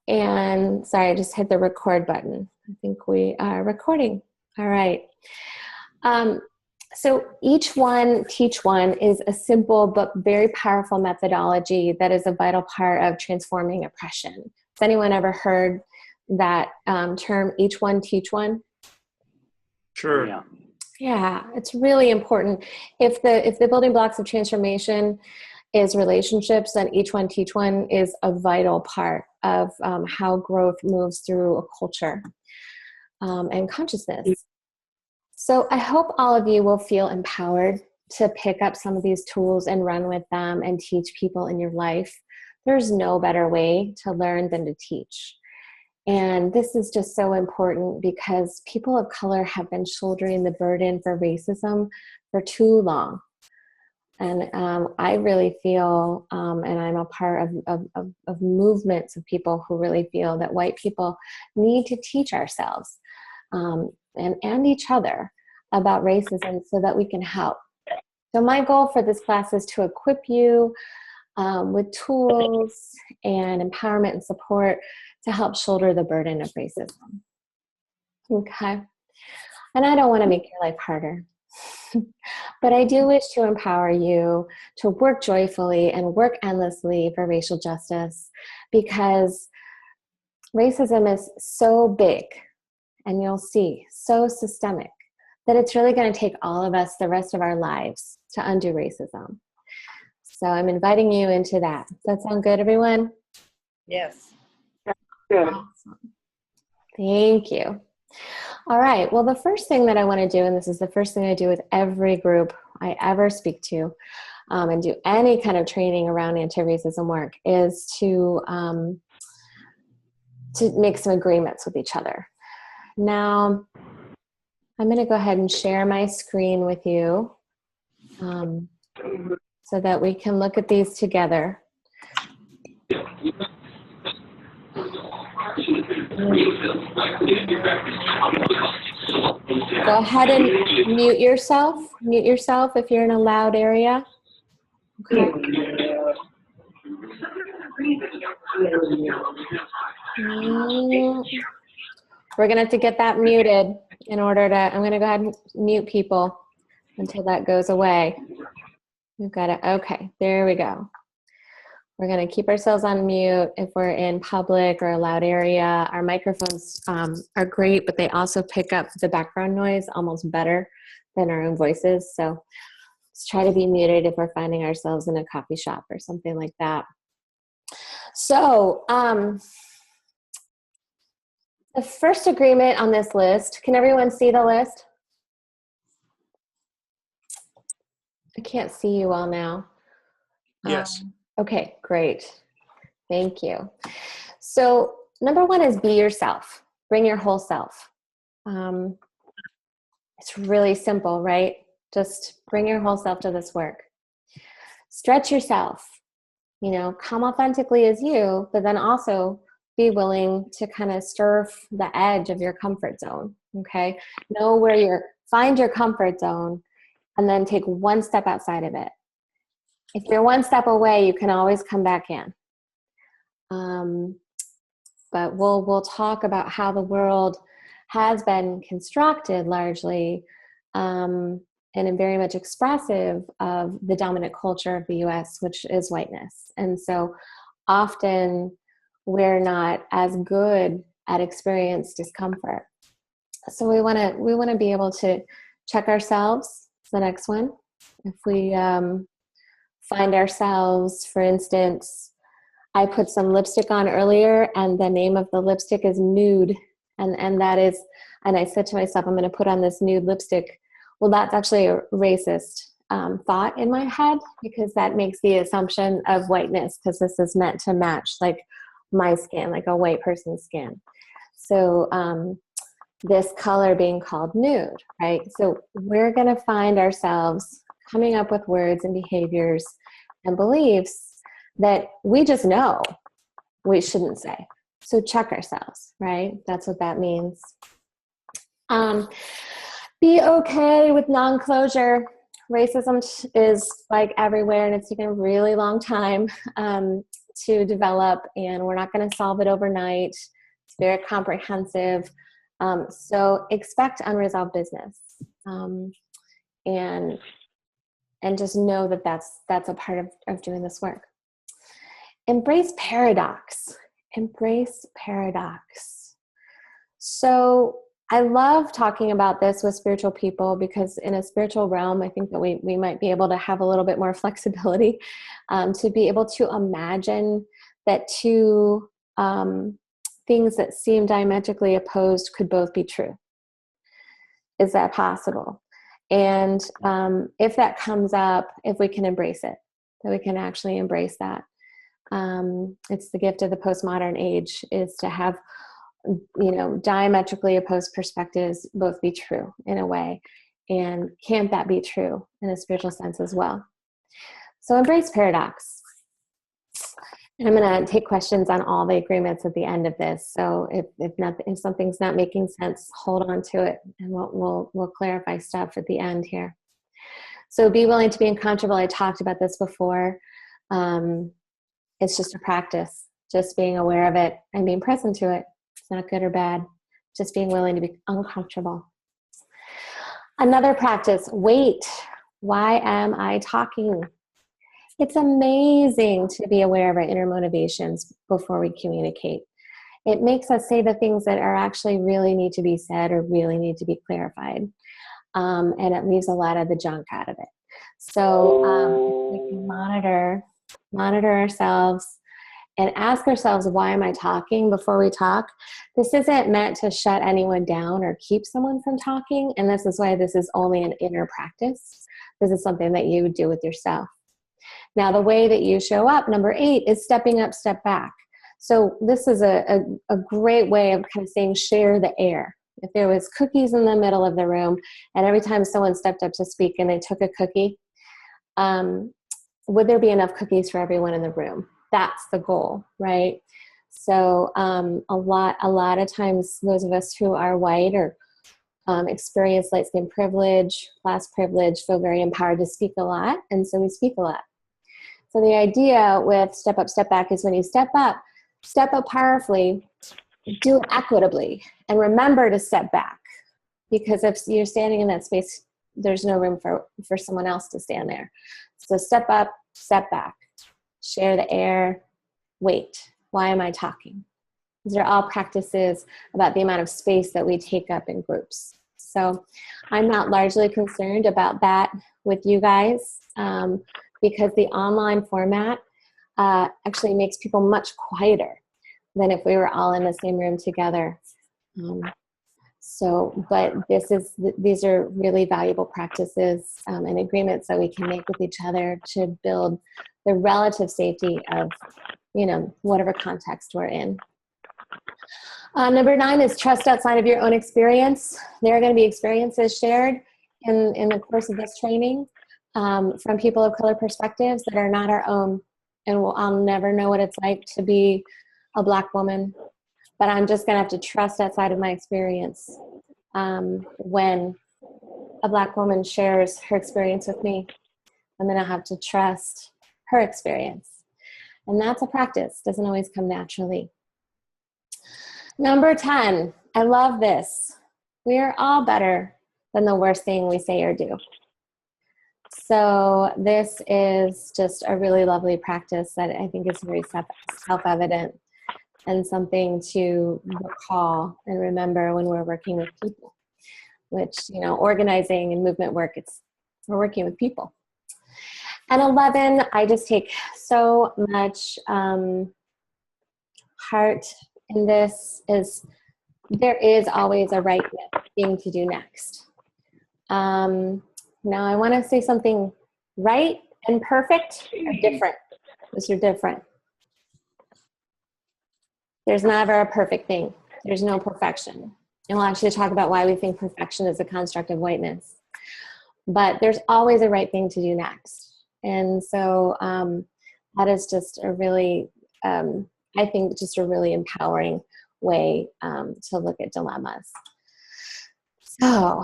And sorry, I just hit the record button. I think we are recording. All right. So each one, teach one is a simple but very powerful methodology that is a vital part of transforming oppression. Has anyone ever heard that term, each one, teach one? Sure. Yeah, it's really important. If the building blocks of transformation is relationships, then each one, teach one is a vital part of how growth moves through a culture and consciousness. So I hope all of you will feel empowered to pick up some of these tools and run with them and teach people in your life. There's no better way to learn than to teach. And this is just so important because people of color have been shouldering the burden for racism for too long. And I really feel, and I'm a part of movements of people who really feel that white people need to teach ourselves and each other about racism so that we can help. So my goal for this class is to equip you with tools and empowerment and support to help shoulder the burden of racism. Okay. And I don't want to make your life harder. But I do wish to empower you to work joyfully and work endlessly for racial justice, because racism is so big, and you'll see, so systemic, that it's really going to take all of us the rest of our lives to undo racism. So I'm inviting you into that. Does that sound good, everyone? Yes. Good. Awesome. Thank you. All right. Well, the first thing that I want to do, and this is the first thing I do with every group I ever speak to and do any kind of training around anti-racism work, is to make some agreements with each other. Now, I'm going to go ahead and share my screen with you so that we can look at these together. Go ahead and mute yourself. Mute yourself if you're in a loud area. Okay. We're going to have to get that muted in order to, I'm going to go ahead and mute people until that goes away. We've got it. Okay, there we go. We're going to keep ourselves on mute if we're in public or a loud area. Our microphones are great, but they also pick up the background noise almost better than our own voices. So let's try to be muted if we're finding ourselves in a coffee shop or something like that. So the first agreement on this list, can everyone see the list? I can't see you all now. Yes. Okay, great. Thank you. So number one is be yourself. Bring your whole self. It's really simple, right? Just bring your whole self to this work. Stretch yourself. You know, come authentically as you, but then also be willing to kind of surf the edge of your comfort zone, okay? Know where find your comfort zone and then take one step outside of it. If you're one step away, you can always come back in. But we'll talk about how the world has been constructed largely and very much expressive of the dominant culture of the U.S., which is whiteness. And so often we're not as good at experience discomfort. So we want to be able to check ourselves. It's the next one. If we find ourselves, for instance, I put some lipstick on earlier and the name of the lipstick is Nude. And that is, and I said to myself, I'm going to put on this nude lipstick. Well, that's actually a racist thought in my head, because that makes the assumption of whiteness, because this is meant to match like my skin, like a white person's skin. So this color being called nude, right? So we're going to find ourselves coming up with words and behaviors and beliefs that we just know we shouldn't say. So check ourselves, right? That's what that means. Be okay with non-closure. racism is like everywhere, and it's taken a really long time to develop, and we're not going to solve it overnight. It's very comprehensive. So expect unresolved business, and just know that that's a part of doing this work. Embrace paradox. Embrace paradox. So I love talking about this with spiritual people, because in a spiritual realm, I think that we might be able to have a little bit more flexibility to be able to imagine that two things that seem diametrically opposed could both be true. Is that possible? And if that comes up, if we can embrace it, that we can actually embrace that. It's the gift of the postmodern age, is to have, diametrically opposed perspectives both be true in a way. And can't that be true in a spiritual sense as well? So embrace paradox. And I'm going to take questions on all the agreements at the end of this. So if something's not making sense, hold on to it, and we'll clarify stuff at the end here. So be willing to be uncomfortable. I talked about this before. It's just a practice, just being aware of it and being present to it. It's not good or bad, just being willing to be uncomfortable. Another practice, wait. Why am I talking? It's amazing to be aware of our inner motivations before we communicate. It makes us say the things that are actually really need to be said or really need to be clarified. And it leaves a lot of the junk out of it. So if we can monitor ourselves and ask ourselves, why am I talking before we talk? This isn't meant to shut anyone down or keep someone from talking. And this is why this is only an inner practice. This is something that you would do with yourself. Now, the way that you show up, number 8, is stepping up, step back. So this is a great way of kind of saying, share the air. If there was cookies in the middle of the room, and every time someone stepped up to speak and they took a cookie, would there be enough cookies for everyone in the room? That's the goal, right? So a lot of times, those of us who are white or experience light skin privilege, class privilege, feel very empowered to speak a lot, and so we speak a lot. So the idea with step up, step back is when you step up powerfully, do it equitably, and remember to step back. Because if you're standing in that space, there's no room for someone else to stand there. So step up, step back, share the air, wait. Why am I talking? These are all practices about the amount of space that we take up in groups. So I'm not largely concerned about that with you guys, because the online format actually makes people much quieter than if we were all in the same room together. But these are really valuable practices and agreements that we can make with each other to build the relative safety of, whatever context we're in. Number 9 is trust outside of your own experience. There are going to be experiences shared in the course of this training from people of color perspectives that are not our own. And I'll never know what it's like to be a Black woman, but I'm just going to have to trust outside of my experience. When a Black woman shares her experience with me, I'm going to have to trust her experience. And that's a practice. Doesn't always come naturally. Number 10, I love this. We are all better than the worst thing we say or do. So this is just a really lovely practice that I think is very self-evident and something to recall and remember when we're working with people, which, organizing and movement work, we're working with people. And 11, I just take so much heart in this, is there is always a right thing to do next. Now I want to say something. Right and perfect are different. Those are different. There's never a perfect thing. There's no perfection. And we'll actually talk about why we think perfection is a construct of whiteness. But there's always a right thing to do next. And so that is just a really, I think, just a really empowering way to look at dilemmas. So,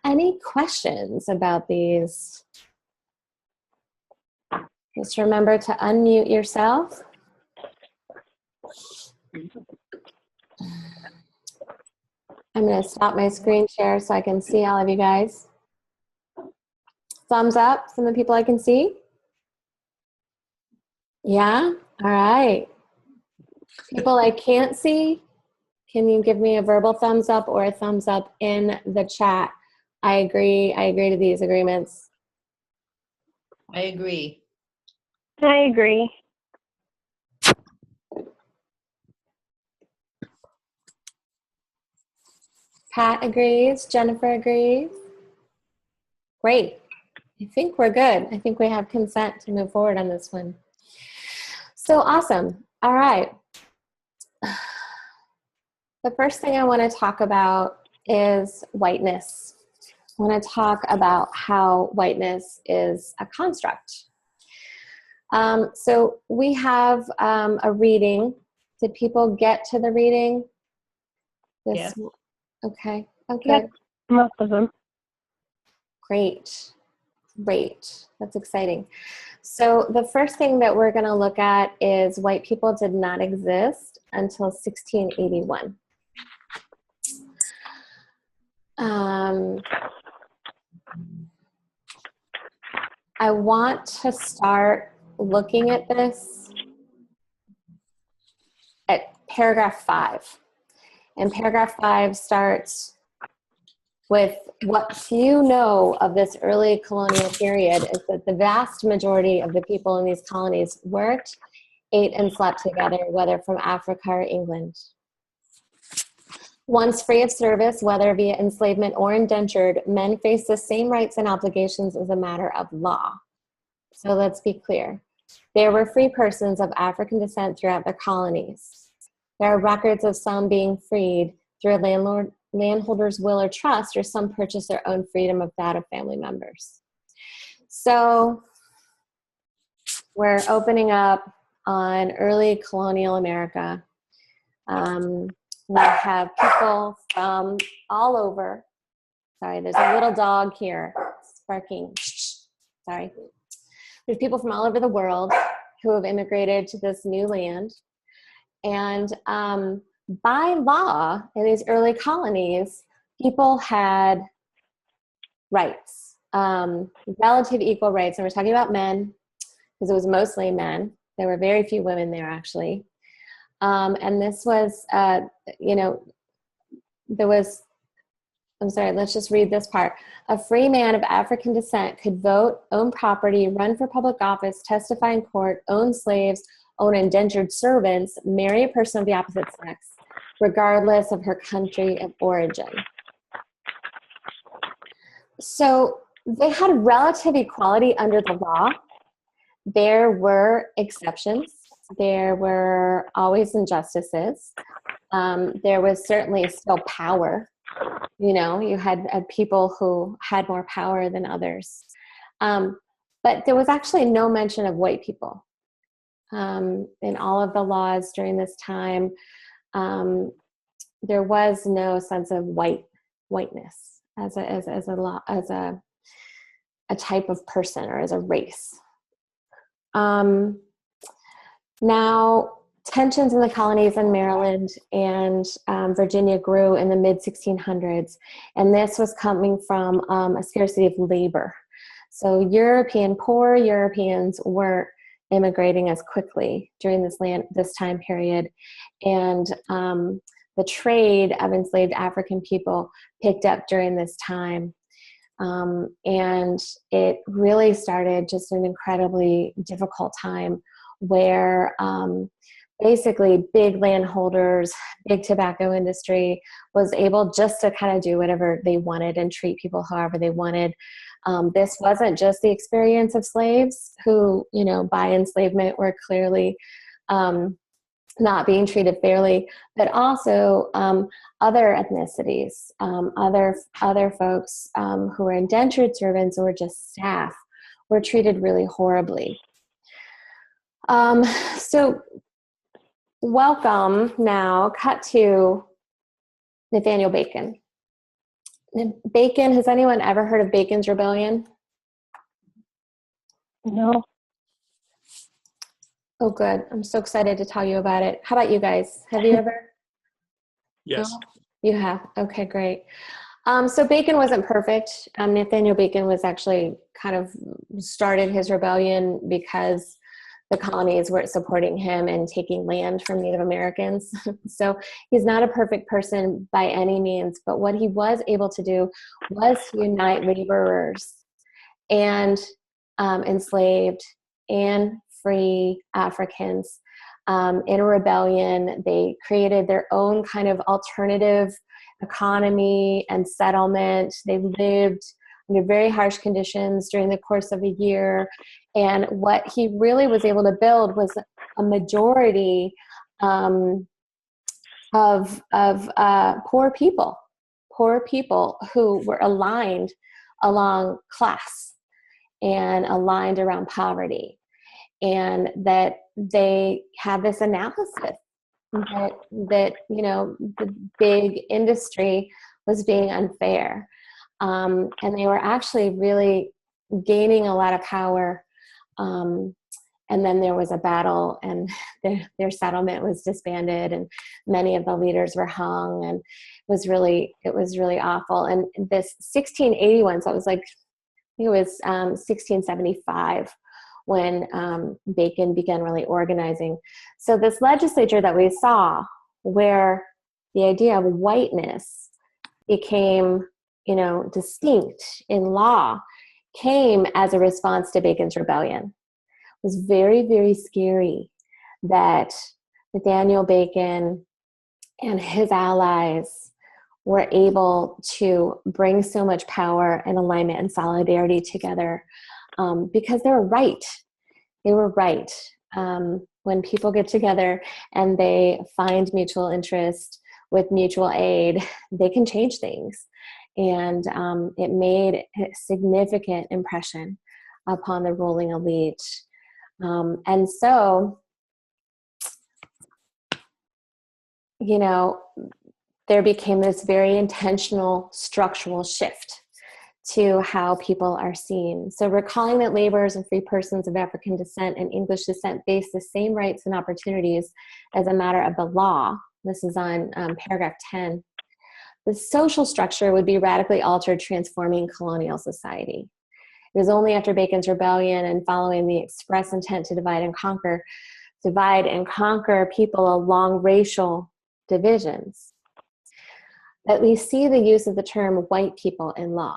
any questions about these Just remember to unmute yourself. I'm going to stop my screen share so I can see all of you guys. Thumbs up from the people I can see. Yeah? All right. People I can't see, can you give me a verbal thumbs up or a thumbs up in the chat? I agree. I agree to these agreements. I agree. I agree. Pat agrees. Jennifer agrees. Great. I think we're good. I think we have consent to move forward on this one. So awesome. All right. The first thing I want to talk about is whiteness. I want to talk about how whiteness is a construct. So we have a reading. Did people get to the reading? Yes. Okay. Okay. Yep, most of them. Great. Great. That's exciting. So the first thing that we're going to look at is white people did not exist until 1681. I want to start looking at this at paragraph 5. And paragraph 5 starts with what few know of this early colonial period is that the vast majority of the people in these colonies worked, ate, and slept together, whether from Africa or England. Once free of service, whether via enslavement or indentured, men faced the same rights and obligations as a matter of law. So let's be clear. There were free persons of African descent throughout the colonies. There are records of some being freed through a landholder's will or trust, or some purchased their own freedom of that of family members. So we're opening up on early colonial America. We have people from all over. Sorry, there's a little dog here. It's barking. Sorry. There's people from all over the world who have immigrated to this new land. And by law, in these early colonies, people had rights, relative equal rights. And we're talking about men, because it was mostly men. There were very few women there, actually. And this was, I'm sorry, let's just read this part. A free man of African descent could vote, own property, run for public office, testify in court, own slaves, own indentured servants, marry a person of the opposite sex, regardless of her country of origin. So they had relative equality under the law. There were exceptions. There were always injustices. There was certainly still power. You know, you had people who had more power than others. But there was actually no mention of white people. In all of the laws during this time, there was no sense of whiteness as a type of person or as a race. Now, tensions in the colonies in Maryland and Virginia grew in the mid-1600s, and this was coming from a scarcity of labor. So poor Europeans weren't immigrating as quickly during this time period, and the trade of enslaved African people picked up during this time. And it really started just an incredibly difficult time where basically big landholders, big tobacco industry was able just to kind of do whatever they wanted and treat people however they wanted. This wasn't just the experience of slaves who, you know, by enslavement were clearly not being treated fairly, but also other ethnicities, other folks who were indentured servants or just staff were treated really horribly. So welcome now, cut to Nathaniel Bacon. Bacon, has anyone ever heard of Bacon's Rebellion? No. Oh, good. I'm so excited to tell you about it. How about you guys? Have you ever? Yes. No? You have? Okay, great. So Bacon wasn't perfect. Nathaniel Bacon was actually kind of started his rebellion because the colonies weren't supporting him and taking land from Native Americans. So he's not a perfect person by any means, but what he was able to do was unite laborers and enslaved and free Africans in a rebellion. They created their own kind of alternative economy and settlement. They lived under very harsh conditions during the course of a year. And what he really was able to build was a majority of poor people who were aligned along class and aligned around poverty, and that they had this analysis that the big industry was being unfair, and they were actually really gaining a lot of power. And then there was a battle, and their settlement was disbanded, and many of the leaders were hung, and it was really awful. And this 1681, so it was like, I think it was 1675 when Bacon began really organizing. So this legislature that we saw, where the idea of whiteness became, distinct in law, came as a response to Bacon's rebellion. It was very, very scary that Nathaniel Bacon and his allies were able to bring so much power and alignment and solidarity together, because they were right. They were right. When people get together and they find mutual interest with mutual aid, they can change things. And it made a significant impression upon the ruling elite. And so, there became this very intentional structural shift to how people are seen. So recalling that laborers and free persons of African descent and English descent face the same rights and opportunities as a matter of the law. This is on paragraph 10. The social structure would be radically altered, transforming colonial society. It was only after Bacon's rebellion and following the express intent to divide and conquer people along racial divisions, that we see the use of the term white people in law.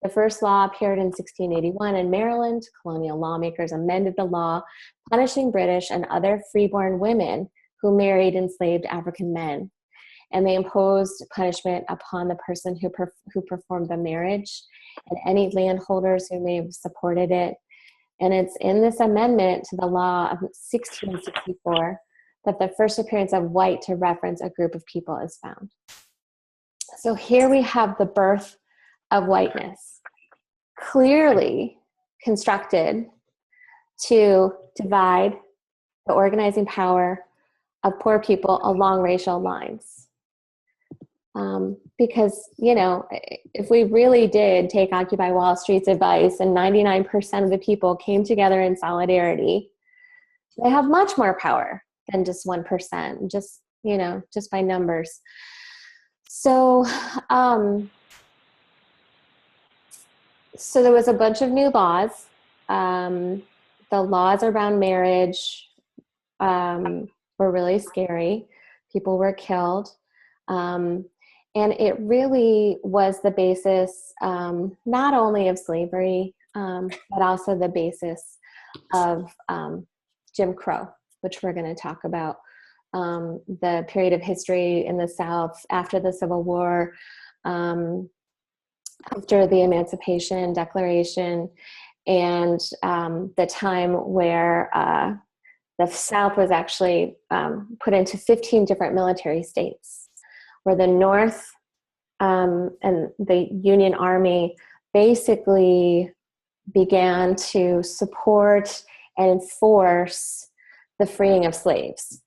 The first law appeared in 1681 in Maryland. Colonial lawmakers amended the law, punishing British and other freeborn women who married enslaved African men. And they imposed punishment upon the person who performed the marriage and any landholders who may have supported it. And it's in this amendment to the law of 1664 that the first appearance of white to reference a group of people is found. So here we have the birth of whiteness, clearly constructed to divide the organizing power of poor people along racial lines. Because, if we really did take Occupy Wall Street's advice and 99% of the people came together in solidarity, they have much more power than just 1%, just by numbers. So, so there was a bunch of new laws. The laws around marriage were really scary. People were killed. And it really was the basis, not only of slavery, but also the basis of Jim Crow, which we're going to talk about. The period of history in the South after the Civil War, after the Emancipation Declaration, and the time where the South was actually put into 15 different military states, where the North and the Union Army basically began to support and enforce the freeing of slaves.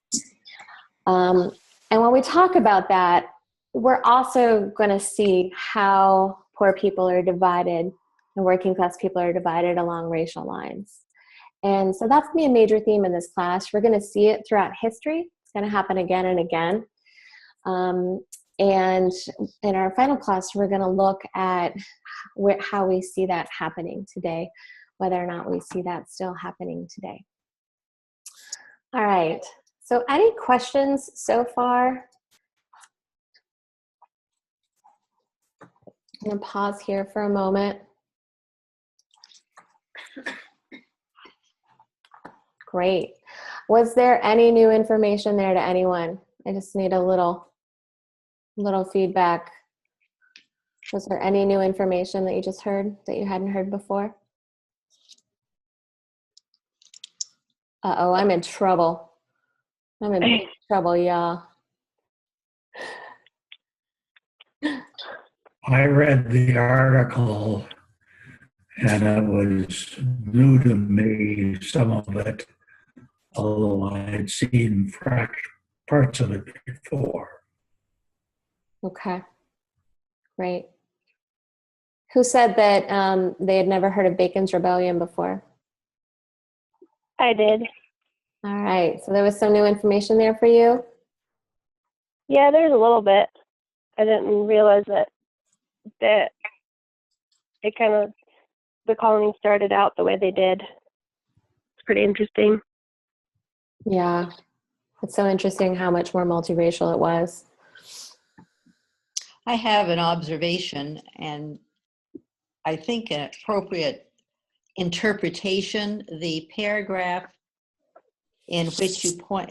And when we talk about that, we're also going to see how poor people are divided and working class people are divided along racial lines. And so that's going to be a major theme in this class. We're going to see it throughout history. It's going to happen again and again. And in our final class, we're going to look at how we see that happening today, whether or not we see that still happening today. All right. So any questions so far? I'm going to pause here for a moment. Great. Was there any new information there to anyone? I just need a little feedback. Was there any new information that you just heard that you hadn't heard before? Uh-oh, I'm in trouble. I'm in big trouble, y'all. I read the article and it was new to me, some of it, although I had seen parts of it before. Okay, great. Who said that they had never heard of Bacon's Rebellion before? I did. All right, so there was some new information there for you? Yeah, there's a little bit. I didn't realize that it kind of, the colony started out the way they did. It's pretty interesting. Yeah, it's so interesting how much more multiracial it was. I have an observation, and I think an appropriate interpretation, the paragraph in which you point,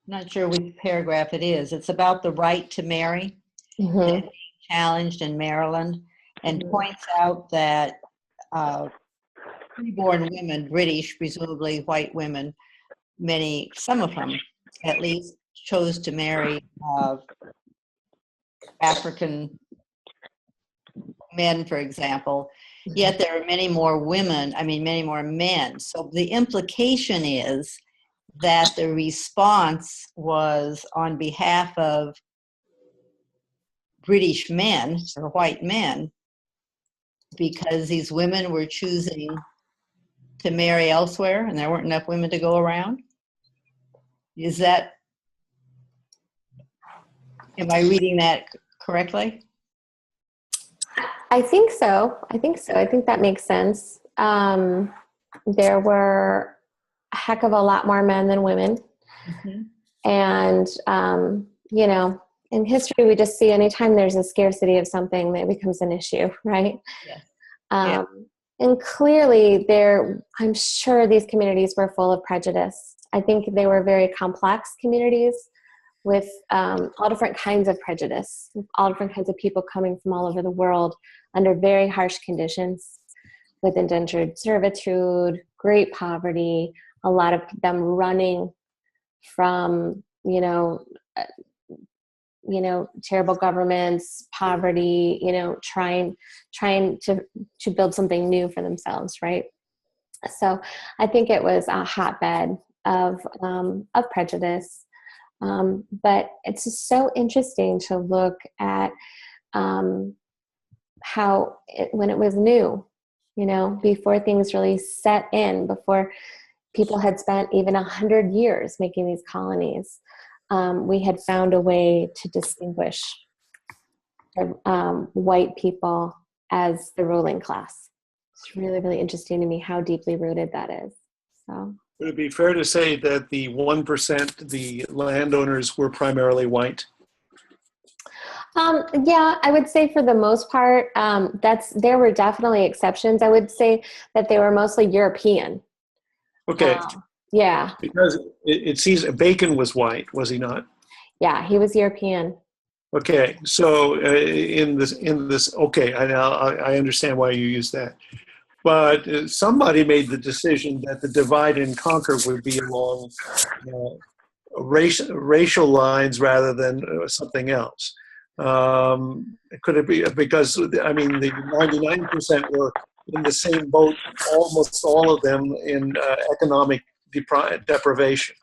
not sure which paragraph it is. It's about the right to marry Mm-hmm. challenged in Maryland, and Mhm. points out that preborn women, British, presumably white women, some of them at least, chose to marry African men, for example. Yet there are many more women, many more men. So the implication is that the response was on behalf of British men or white men, because these women were choosing to marry elsewhere and there weren't enough women to go around. Am I reading that correctly? I think so. I think that makes sense. There were a heck of a lot more men than women. Mm-hmm. And, in history, we just see anytime there's a scarcity of something, that becomes an issue, right? Yes. Yeah. And clearly I'm sure these communities were full of prejudice. I think they were very complex communities with all different kinds of prejudice, all different kinds of people coming from all over the world under very harsh conditions, with indentured servitude, great poverty, a lot of them running from, terrible governments, poverty, trying to build something new for themselves, right? So I think it was a hotbed of prejudice. But it's just so interesting to look at how when it was new, before things really set in, before people had spent even 100 years making these colonies, we had found a way to distinguish white people as the ruling class. It's really, really interesting to me how deeply rooted that is. So. Would it be fair to say that the 1%, the landowners, were primarily white? Yeah, I would say for the most part, there were definitely exceptions. I would say that they were mostly European. Okay. Yeah. Because it seems Bacon was white, was he not? Yeah, he was European. Okay, so in this, okay, I understand why you use that. But somebody made the decision that the divide and conquer would be along racial lines rather than something else. Could it be because, the 99% were in the same boat, almost all of them in economic deprivation.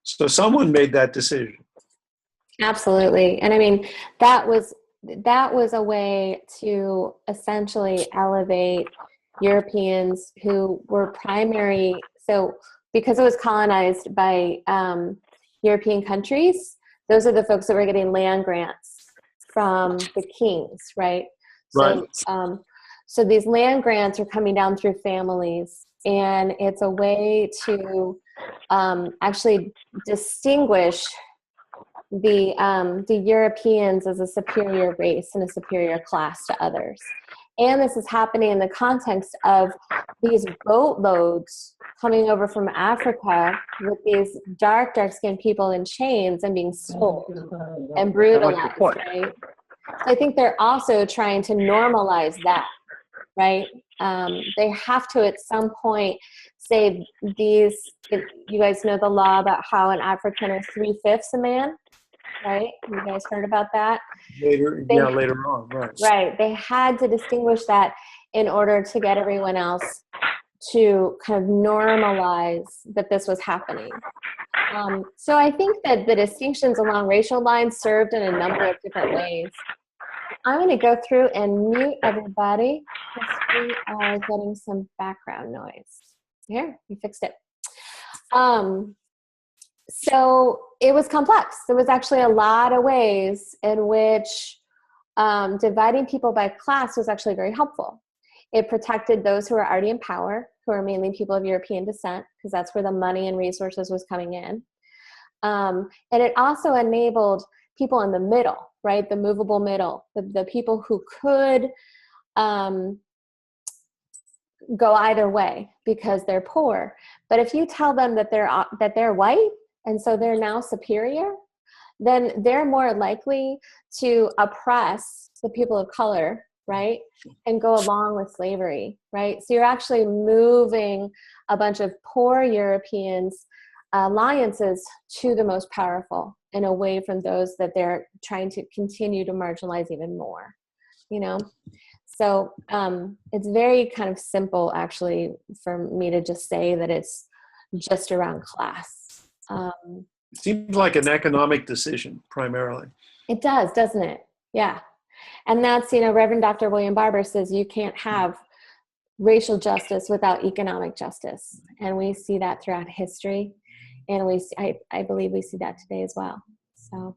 So someone made that decision. Absolutely. And that was a way to essentially elevate Europeans who were primary. So because it was colonized by European countries, those are the folks that were getting land grants from the kings, right? Right. So these land grants are coming down through families, and it's a way to actually distinguish the Europeans as a superior race and a superior class to others. And this is happening in the context of these boatloads coming over from Africa with these dark-skinned people in chains and being sold and brutalized, right? So I think they're also trying to normalize that, right? They have to at some point say these, you guys know the law about how an African are 3/5 a man, right? You guys heard about that? Later on, right. Right. They had to distinguish that in order to get everyone else to kind of normalize that this was happening. So I think that the distinctions along racial lines served in a number of different ways. I'm going to go through and mute everybody because we are getting some background noise. Here, we fixed it. So it was complex. There was actually a lot of ways in which dividing people by class was actually very helpful. It protected those who were already in power, who are mainly people of European descent, because that's where the money and resources was coming in. And it also enabled people in the middle, right? The movable middle, the people who could go either way because they're poor. But if you tell them that they're white and so they're now superior, then they're more likely to oppress the people of color, right? And go along with slavery, right? So you're actually moving a bunch of poor Europeans' alliances to the most powerful and away from those that they're trying to continue to marginalize even more, you know? So it's very kind of simple, actually, for me to just say that it's just around class. It seems like an economic decision, primarily. It does, doesn't it? Yeah. And that's, Reverend Dr. William Barber says you can't have racial justice without economic justice. And we see that throughout history. And I believe we see that today as well. So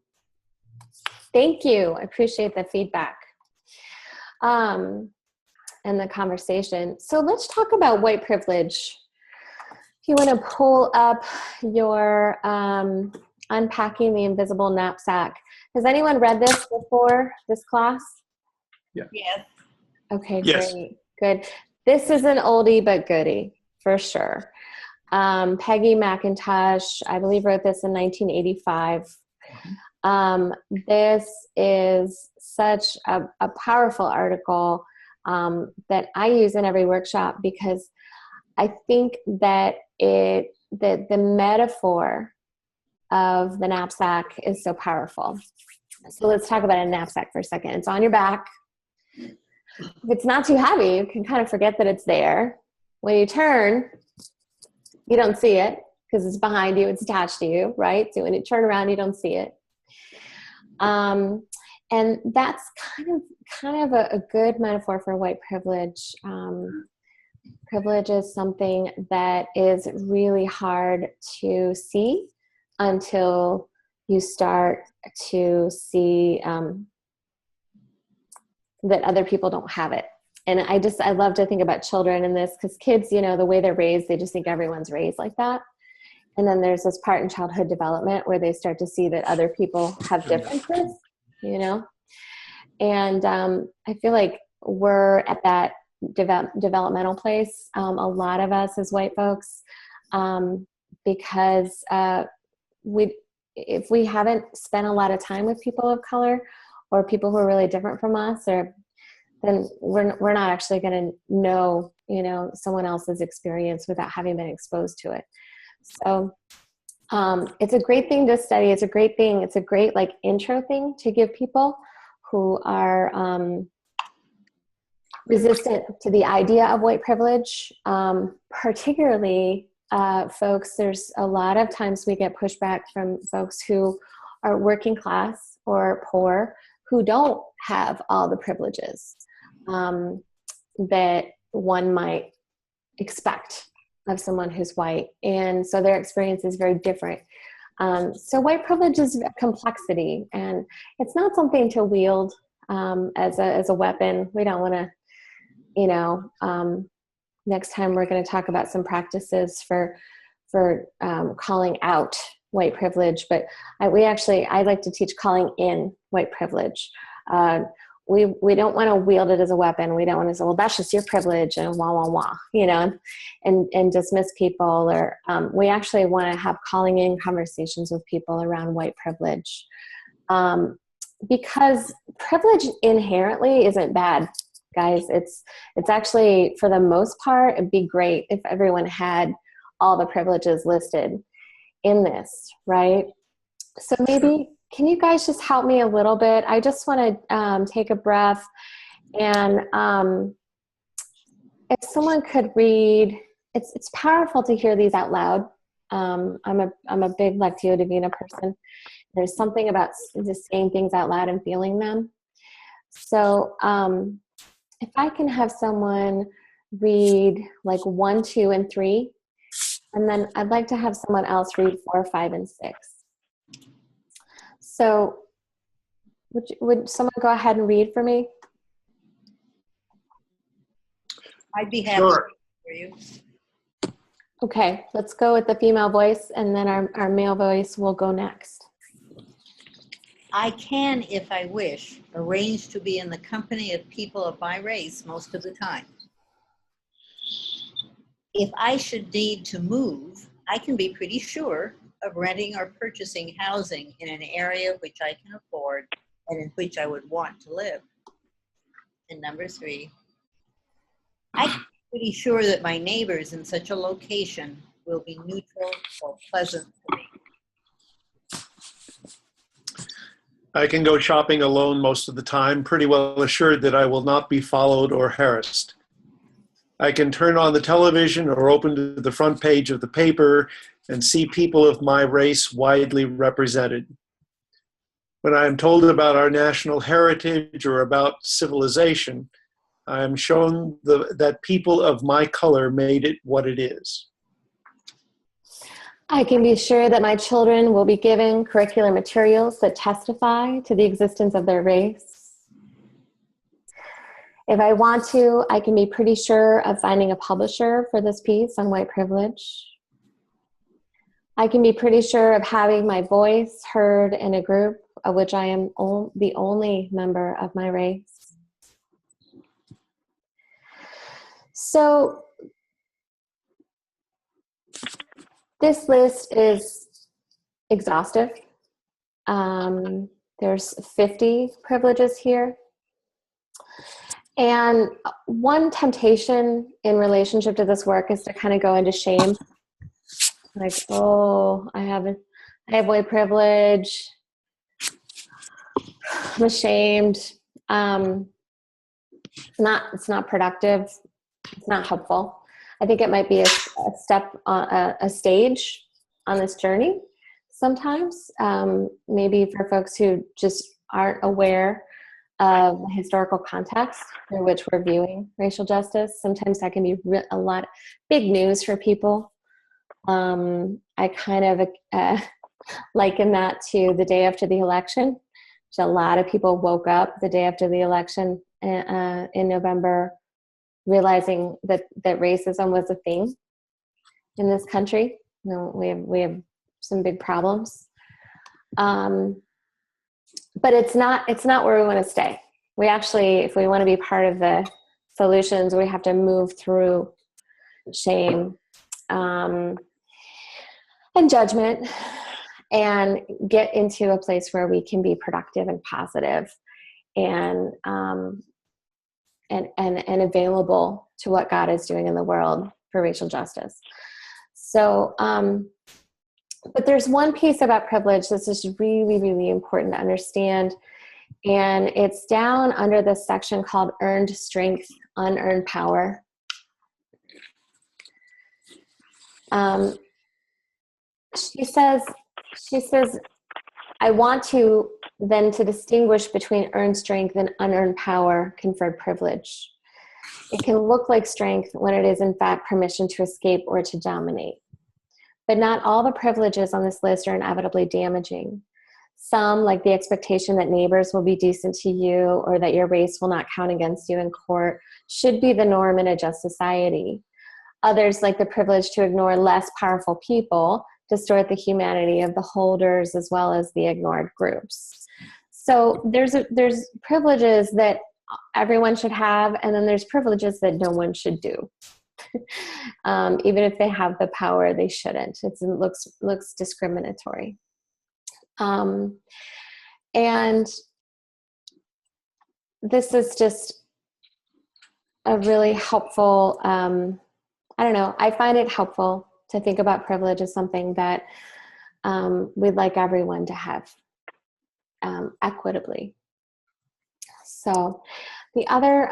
thank you. I appreciate the feedback and the conversation. So let's talk about white privilege. If you want to pull up your Unpacking the Invisible Knapsack. Has anyone read this before, this class? Yeah. Yes. Okay, Yes. great. Good. This is an oldie but goodie, for sure. Peggy McIntosh, I believe, wrote this in 1985. This is such a powerful article that I use in every workshop because I think that the metaphor of the knapsack is so powerful. So let's talk about a knapsack for a second. It's on your back. If it's not too heavy, you can kind of forget that it's there. When you turn, you don't see it because it's behind you, it's attached to you, right? So when you turn around, you don't see it. And that's kind of a good metaphor for white privilege. Privilege is something that is really hard to see until you start to see that other people don't have it. And I love to think about children in this because kids, the way they're raised, they just think everyone's raised like that. And then there's this part in childhood development where they start to see that other people have differences, And I feel like we're at that developmental place, a lot of us as white folks, because if we haven't spent a lot of time with people of color or people who are really different from us, then we're not actually going to know, someone else's experience without having been exposed to it. So it's a great thing to study. It's a great thing. It's a great intro thing to give people who are resistant to the idea of white privilege, particularly folks. There's a lot of times we get pushback from folks who are working class or poor who don't have all the privileges that one might expect of someone who's white. And so their experience is very different. So white privilege is a complexity, and it's not something to wield as a weapon. We don't want to, you know, next time we're going to talk about some practices for calling out white privilege, but I like to teach calling in white privilege. We don't want to wield it as a weapon. We don't want to say, well, that's just your privilege and wah, wah, wah, you know, and dismiss people. Or we actually want to have calling in conversations with people around white privilege. Because privilege inherently isn't bad, guys. It's actually, for the most part, it'd be great if everyone had all the privileges listed in this, right? So maybe, can you guys just help me a little bit? I just want to take a breath, and if someone could read, it's powerful to hear these out loud. I'm a big Lectio Divina person. There's something about just saying things out loud and feeling them. So if I can have someone read like 1, 2, and 3, and then I'd like to have someone else read 4, 5, and 6. So would someone go ahead and read for me? I'd be happy Sure. for you. Okay, let's go with the female voice, and then our male voice will go next. I can, if I wish, arrange to be in the company of people of my race most of the time. If I should need to move, I can be pretty sure of renting or purchasing housing in an area which I can afford and in which I would want to live. And number 3, I can be pretty sure that my neighbors in such a location will be neutral or pleasant to me. I can go shopping alone most of the time, pretty well assured that I will not be followed or harassed. I can turn on the television or open to the front page of the paper and see people of my race widely represented. When I am told about our national heritage or about civilization, I am shown that people of my color made it what it is. I can be sure that my children will be given curricular materials that testify to the existence of their race. If I want to, I can be pretty sure of finding a publisher for this piece on white privilege. I can be pretty sure of having my voice heard in a group of which I am the only member of my race. So this list is exhaustive. There's 50 privileges here. And one temptation in relationship to this work is to kind of go into shame. Like, oh, I have white privilege. I'm ashamed. It's not productive. It's not helpful. I think it might be a step, a stage on this journey sometimes, maybe for folks who just aren't aware of the historical context through which we're viewing racial justice. Sometimes that can be a lot big news for people. I kind of liken that to the day after the election. So a lot of people woke up the day after the election in November, realizing that racism was a thing in this country. You know, we have some big problems, but it's not where we want to stay. We actually, if we want to be part of the solutions, we have to move through shame and judgment and get into a place where we can be productive and positive and available to what God is doing in the world for racial justice. So, but there's one piece about privilege that's just really, really important to understand. And it's down under this section called Earned Strength, Unearned Power. She says, I want to distinguish between earned strength and unearned power, conferred privilege. It can look like strength when it is in fact permission to escape or to dominate. But not all the privileges on this list are inevitably damaging. Some, like the expectation that neighbors will be decent to you or that your race will not count against you in court, should be the norm in a just society. Others, like the privilege to ignore less powerful people, distort the humanity of the holders as well as the ignored groups. So there's privileges that everyone should have, and then there's privileges that no one should do. Even if they have the power, they shouldn't. It looks discriminatory. And this is just a really helpful, I don't know, I find it helpful to think about privilege as something that we'd like everyone to have equitably. So the other,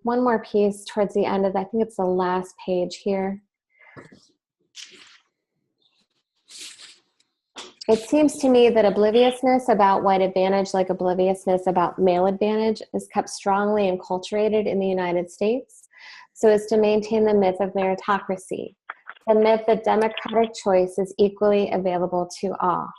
one more piece towards the end of, I think it's the last page here. It seems to me that obliviousness about white advantage, like obliviousness about male advantage, is kept strongly enculturated in the United States so as to maintain the myth of meritocracy, the myth that democratic choice is equally available to all.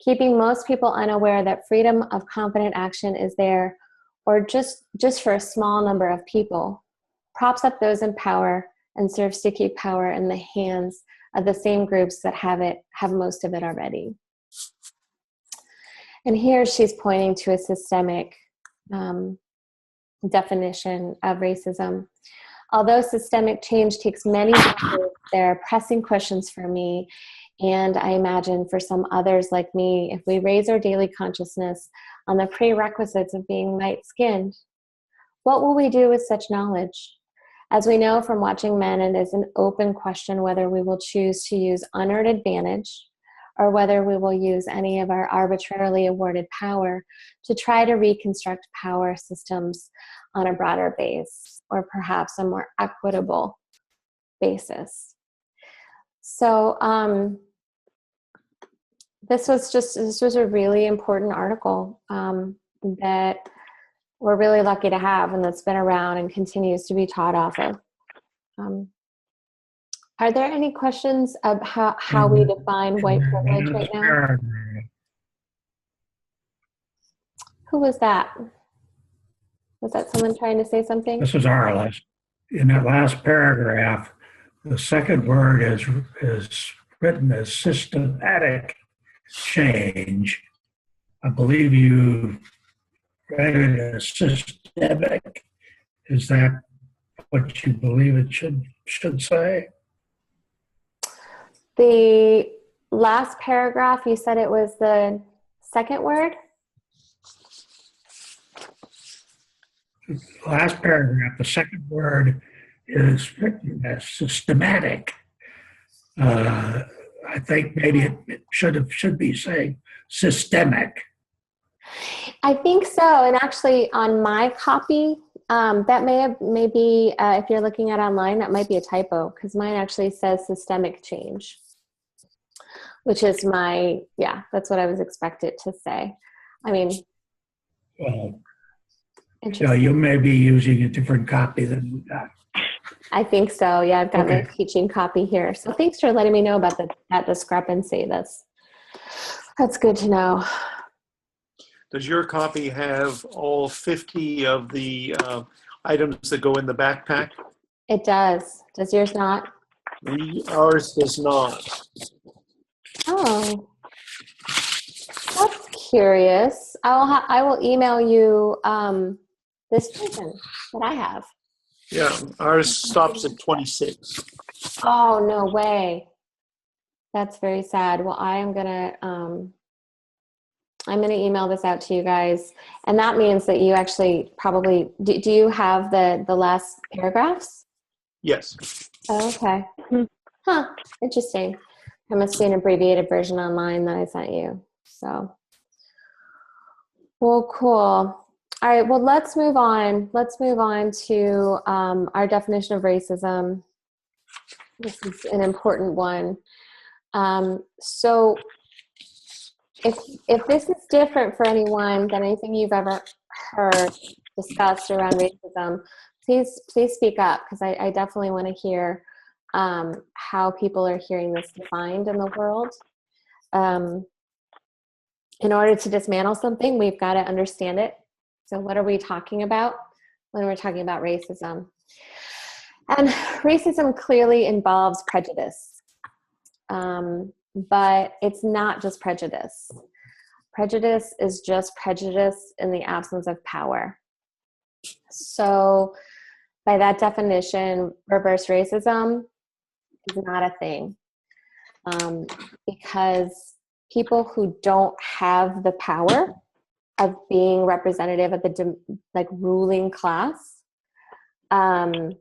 Keeping most people unaware that freedom of confident action is there, or just for a small number of people, props up those in power and serves to keep power in the hands of the same groups that have most of it already. And here she's pointing to a systemic definition of racism. Although systemic change takes many decades, there are pressing questions for me, and I imagine for some others like me, if we raise our daily consciousness on the prerequisites of being light-skinned, what will we do with such knowledge? As we know from watching men, it is an open question whether we will choose to use unearned advantage or whether we will use any of our arbitrarily awarded power to try to reconstruct power systems on a broader base, or perhaps a more equitable basis. So this was a really important article that we're really lucky to have, and that's been around and continues to be taught off of. Are there any questions of how we define white privilege right now? Who was that? Was that someone trying to say something? This is Arliss. In that last paragraph, the second word is written as systematic change. I believe you read it as systemic. Is that what you believe it should say? The last paragraph, you said it was the second word? Last paragraph, the second word is written as systematic. I think maybe it should be saying systemic. I think so. And actually, on my copy, that may be if you're looking at online, that might be a typo, because mine actually says systemic change, which is that's what I was expected to say. I mean, well, you may be using a different copy than we got. I think so. Yeah, I've got my teaching copy here. So thanks for letting me know about that discrepancy. That's good to know. Does your copy have all 50 of the items that go in the backpack? It does. Does yours not? Ours does not. Oh, that's curious. I will email you this version that I have. Yeah, ours stops at 26. Oh, no way. That's very sad. Well, I'm gonna email this out to you guys, and that means that you actually probably do you have the last paragraphs? Yes. Oh, okay. Huh. Interesting. There must be an abbreviated version online that I sent you. So, well, cool. All right. Well, let's move on. Let's move on to our definition of racism. This is an important one. So, if this is different for anyone than anything you've ever heard discussed around racism, please speak up, because I definitely want to hear how people are hearing this defined in the world. In order to dismantle something, we've got to understand it. So what are we talking about when we're talking about racism? And racism clearly involves prejudice. But it's not just prejudice. Prejudice is just prejudice in the absence of power. So by that definition, reverse racism is not a thing. Because people who don't have the power of being representative of the ruling class are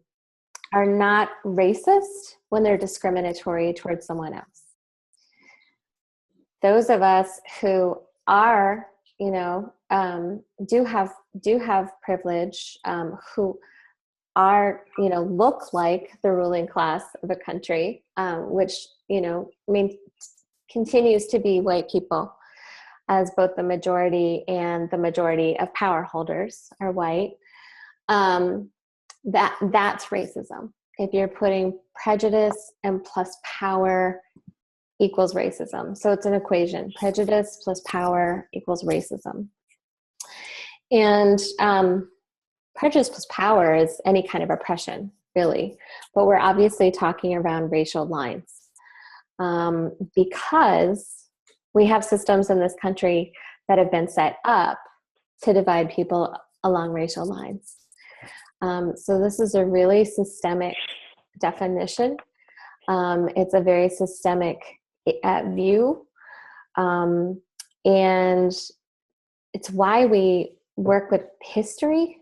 not racist when they're discriminatory towards someone else. Those of us who are, do have privilege, who are, look like the ruling class of a country, which, continues to be white people, as both the majority and the majority of power holders are white. That's racism. If you're putting prejudice and plus power equals racism. So it's an equation. Prejudice plus power equals racism. And prejudice plus power is any kind of oppression, really. But we're obviously talking around racial lines. Because we have systems in this country that have been set up to divide people along racial lines. So this is a really systemic definition. It's a very systemic view. And it's why we work with history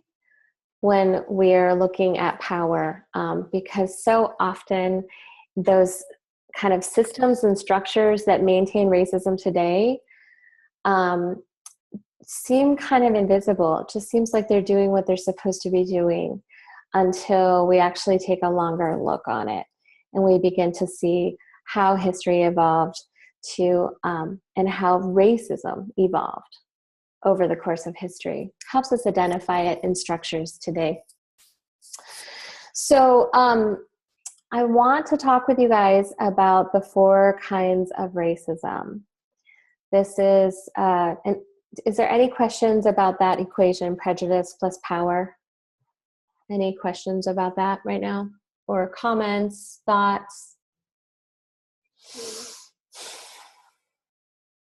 when we're looking at power, because so often those kind of systems and structures that maintain racism today seem kind of invisible. It just seems like they're doing what they're supposed to be doing until we actually take a longer look on it and we begin to see how history evolved to and how racism evolved over the course of history. Helps us identify it in structures today. So I want to talk with you guys about the 4 kinds of racism. This is, is there any questions about that equation, prejudice plus power? Any questions about that right now? Or comments, thoughts?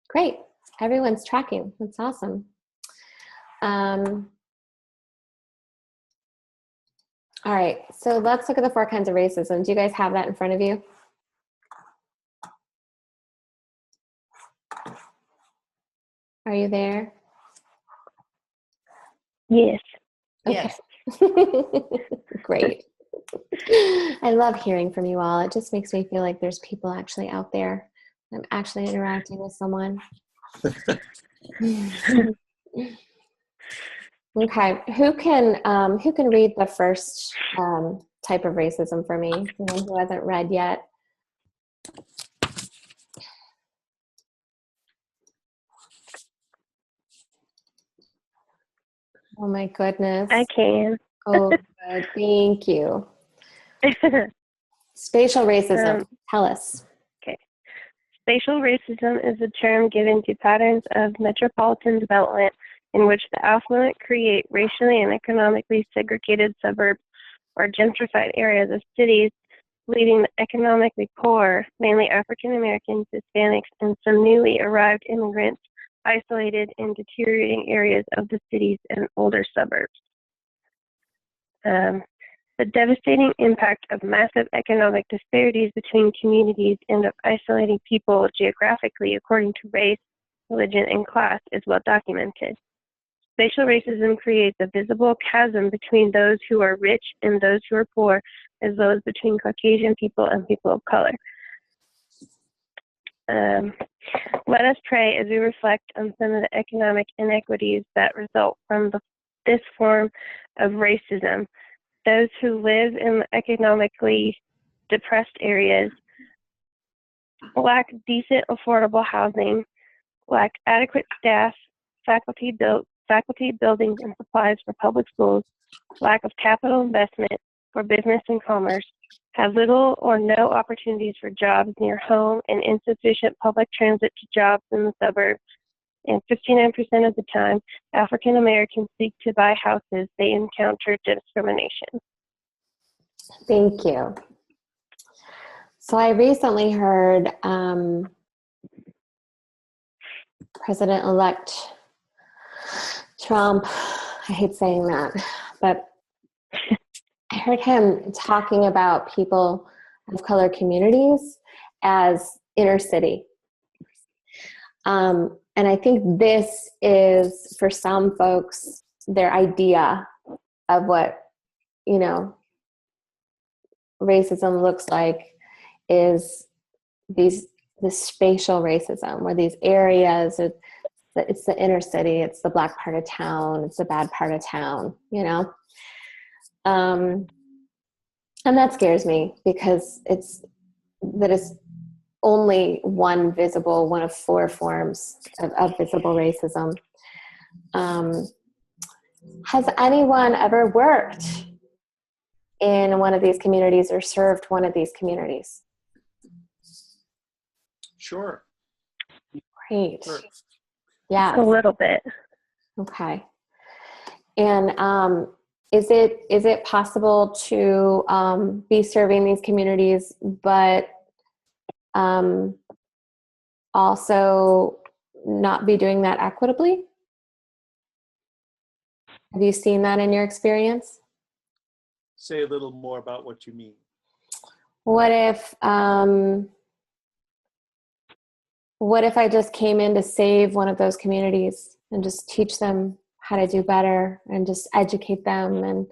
Great, everyone's tracking, that's awesome. All right, so let's look at the 4 kinds of racism. Do you guys have that in front of you? Are you there? Yes. Okay. Yes. Great. I love hearing from you all. It just makes me feel like there's people actually out there. I'm actually interacting with someone. Okay, who can read the first type of racism for me? Someone who hasn't read yet. Oh my goodness. I can. Oh, good. Thank you. Spatial racism. Tell us. Okay. Spatial racism is a term given to patterns of metropolitan development in which the affluent create racially and economically segregated suburbs or gentrified areas of cities, leaving the economically poor, mainly African Americans, Hispanics, and some newly arrived immigrants isolated in deteriorating areas of the cities and older suburbs. The devastating impact of massive economic disparities between communities and of isolating people geographically according to race, religion, and class is well documented. Spatial racism creates a visible chasm between those who are rich and those who are poor, as well as between Caucasian people and people of color. Let us pray as we reflect on some of the economic inequities that result from this form of racism. Those who live in economically depressed areas lack decent, affordable housing, lack adequate staff, faculty, buildings, and supplies for public schools, lack of capital investment for business and commerce, have little or no opportunities for jobs near home, and insufficient public transit to jobs in the suburbs. And 59% of the time, African Americans seek to buy houses, they encounter discrimination. Thank you. So I recently heard President-elect Trump, I hate saying that, but I heard him talking about people of color communities as inner city. And I think this is, for some folks, their idea of what, you know, racism looks like is this spatial racism, where these areas, it's the inner city, it's the black part of town, it's the bad part of town, you know? And that scares me because it's only one of four forms of visible racism. Has anyone ever worked in one of these communities or served one of these communities? Sure. Great. Sure. Yeah. A little bit. Okay. And is it possible to be serving these communities, but also not be doing that equitably? Have you seen that in your experience? Say a little more about what you mean. What if I just came in to save one of those communities and just teach them how to do better and just educate them and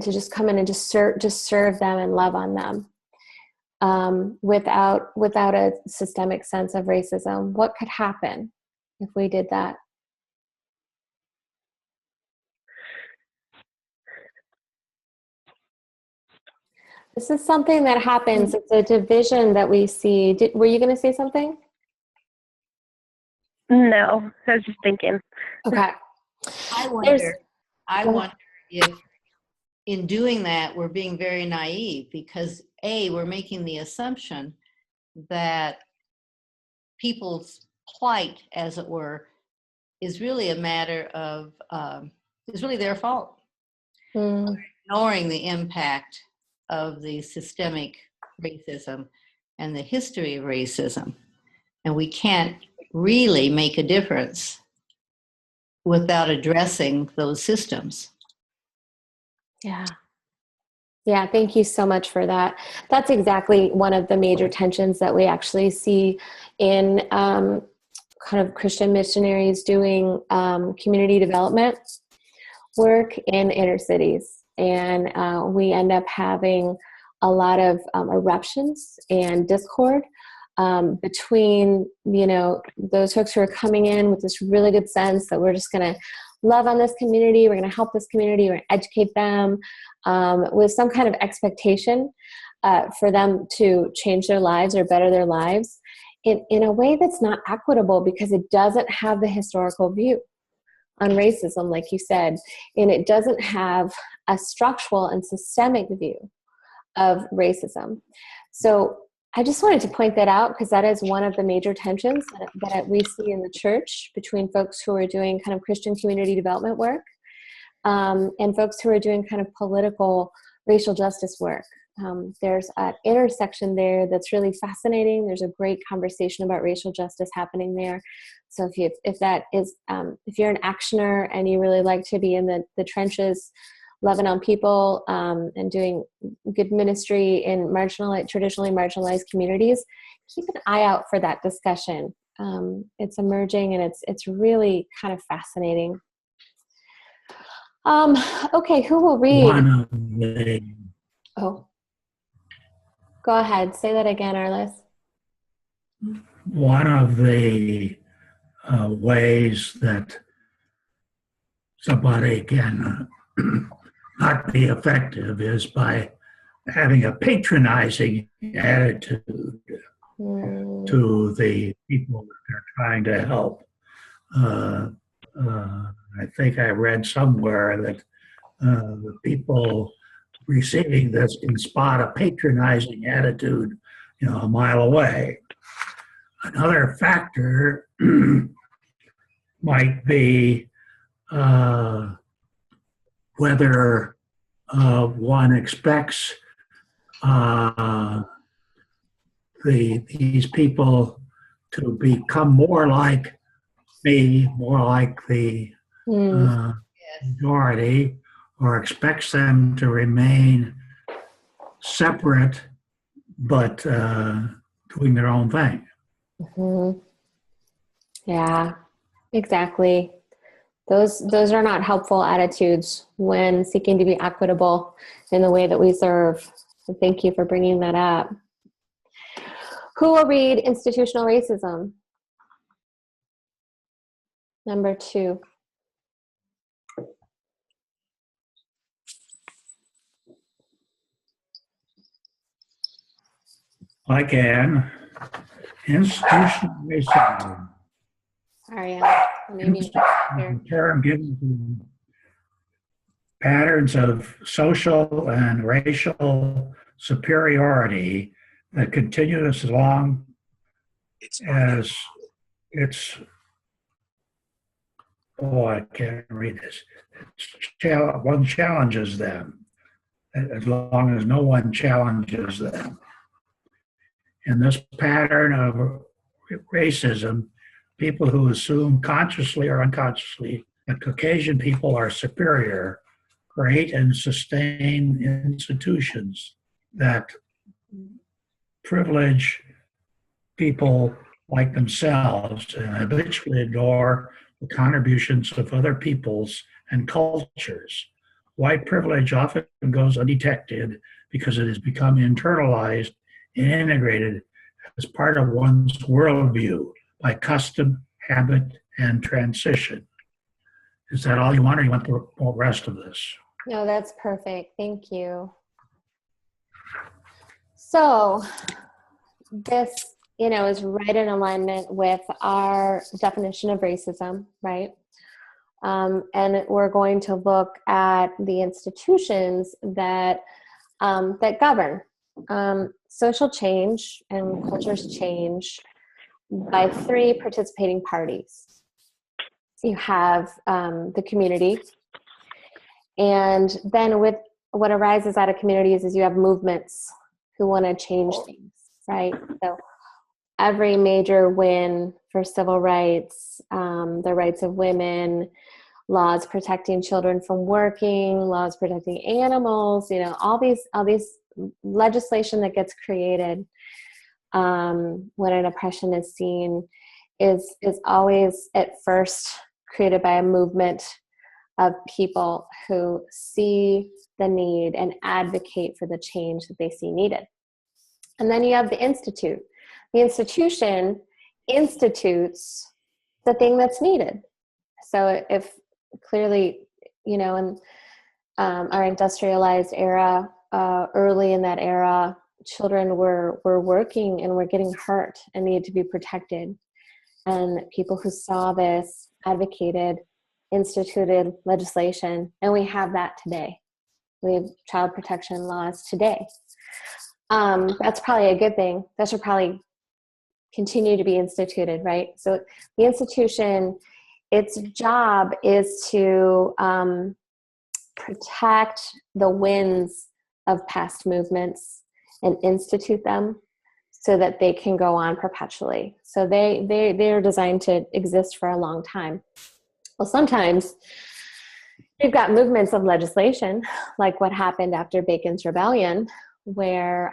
to just come in and just serve them and love on them without a systemic sense of racism? What could happen if we did that? This is something that happens. It's a division that we see. Were you going to say something? No, I was just thinking. Okay. I wonder if in doing that, we're being very naive because we're making the assumption that people's plight, as it were, is really a matter of, is really their fault. Ignoring the impact of the systemic racism and the history of racism. And we can't really make a difference without addressing those systems. Yeah. Yeah, thank you so much for that. That's exactly one of the major tensions that we actually see in kind of Christian missionaries doing community development work in inner cities. And we end up having a lot of eruptions and discord between, you know, those folks who are coming in with this really good sense that we're just going to love on this community, we're going to help this community, we're going to educate them with some kind of expectation for them to change their lives or better their lives in a way that's not equitable because it doesn't have the historical view on racism, like you said, and it doesn't have a structural and systemic view of racism. So I just wanted to point that out because that is one of the major tensions that we see in the church between folks who are doing kind of Christian community development work and folks who are doing kind of political racial justice work. There's an intersection there that's really fascinating. There's a great conversation about racial justice happening there. So if you're an actioner and you really like to be in the trenches, loving on people and doing good ministry in traditionally marginalized communities, keep an eye out for that discussion. It's emerging and it's really kind of fascinating. Okay, who will read? Go ahead. Say that again, Arliss. One of the ways that somebody can not be effective is by having a patronizing attitude to the people that they're trying to help. I think I read somewhere that the people receiving this can spot a patronizing attitude, a mile away. Another factor might be whether one expects these people to become more like me, more like the majority, or expects them to remain separate but doing their own thing. Mm-hmm. Yeah, exactly. Those are not helpful attitudes when seeking to be equitable in the way that we serve. So thank you for bringing that up. Who will read Institutional Racism? Number 2. I can. Institutional racism. Sorry, maybe A term given to patterns of social and racial superiority that continue as long as it's, I can't read this. One challenges them, as long as no one challenges them. In this pattern of racism, people who assume consciously or unconsciously that Caucasian people are superior create and sustain institutions that privilege people like themselves and habitually ignore the contributions of other peoples and cultures. White privilege often goes undetected because it has become internalized and integrated as part of one's worldview by custom, habit, and transition. Is that all you want, or you want the rest of this? No, that's perfect. Thank you. So this, is right in alignment with our definition of racism, right? And we're going to look at the institutions that govern social change and cultures change by 3 participating parties. You have the community, and then with what arises out of communities is you have movements who want to change things, right? So every major win for civil rights, the rights of women, laws protecting children from working, laws protecting animals, all these legislation that gets created when an oppression is seen is always at first created by a movement of people who see the need and advocate for the change that they see needed. And then you have the institute. The institution institutes the thing that's needed. So if clearly, in our industrialized era, early in that era, children were working and were getting hurt and needed to be protected. And people who saw this advocated, instituted legislation, and we have that today. We have child protection laws today. That's probably a good thing. That should probably continue to be instituted, right? So the institution, its job is to protect the wins of past movements and institute them so that they can go on perpetually. So they're designed to exist for a long time. Well, sometimes you've got movements of legislation, like what happened after Bacon's Rebellion, where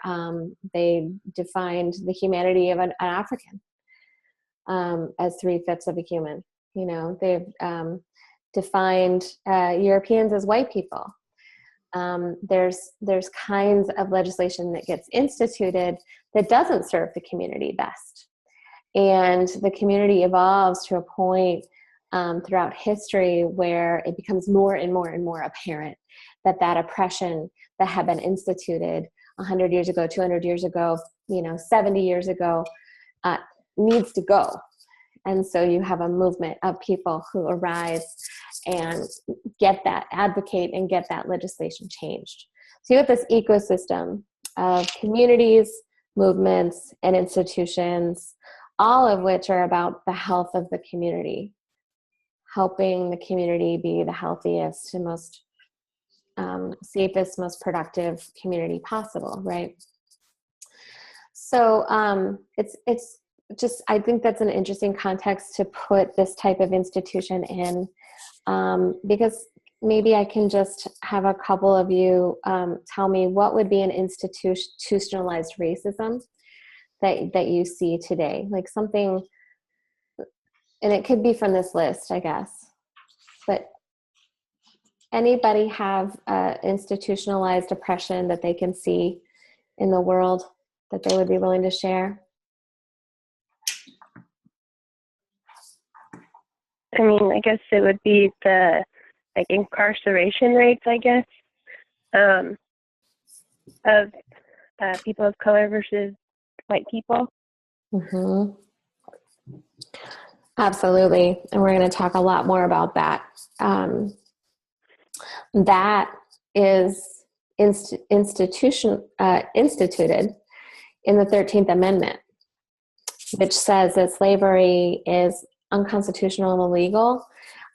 they defined the humanity of an African as 3/5 of a human. They've defined Europeans as white people. There's kinds of legislation that gets instituted that doesn't serve the community best. And the community evolves to a point throughout history where it becomes more and more and more apparent that oppression that had been instituted 100 years ago, 200 years ago, 70 years ago, needs to go. And so you have a movement of people who arise and advocate and get that legislation changed. So you have this ecosystem of communities, movements, and institutions, all of which are about the health of the community, helping the community be the healthiest and most safest, most productive community possible, right? So it's just, I think that's an interesting context to put this type of institution in, because maybe I can just have a couple of you tell me what would be an institutionalized racism that you see today, like something, and it could be from this list, I guess, but anybody have institutionalized oppression that they can see in the world that they would be willing to share? I mean, I guess it would be the like incarceration rates, I guess, of people of color versus white people. Mm-hmm. Absolutely. And we're going to talk a lot more about that. That is instituted in the 13th Amendment, which says that slavery is unconstitutional and illegal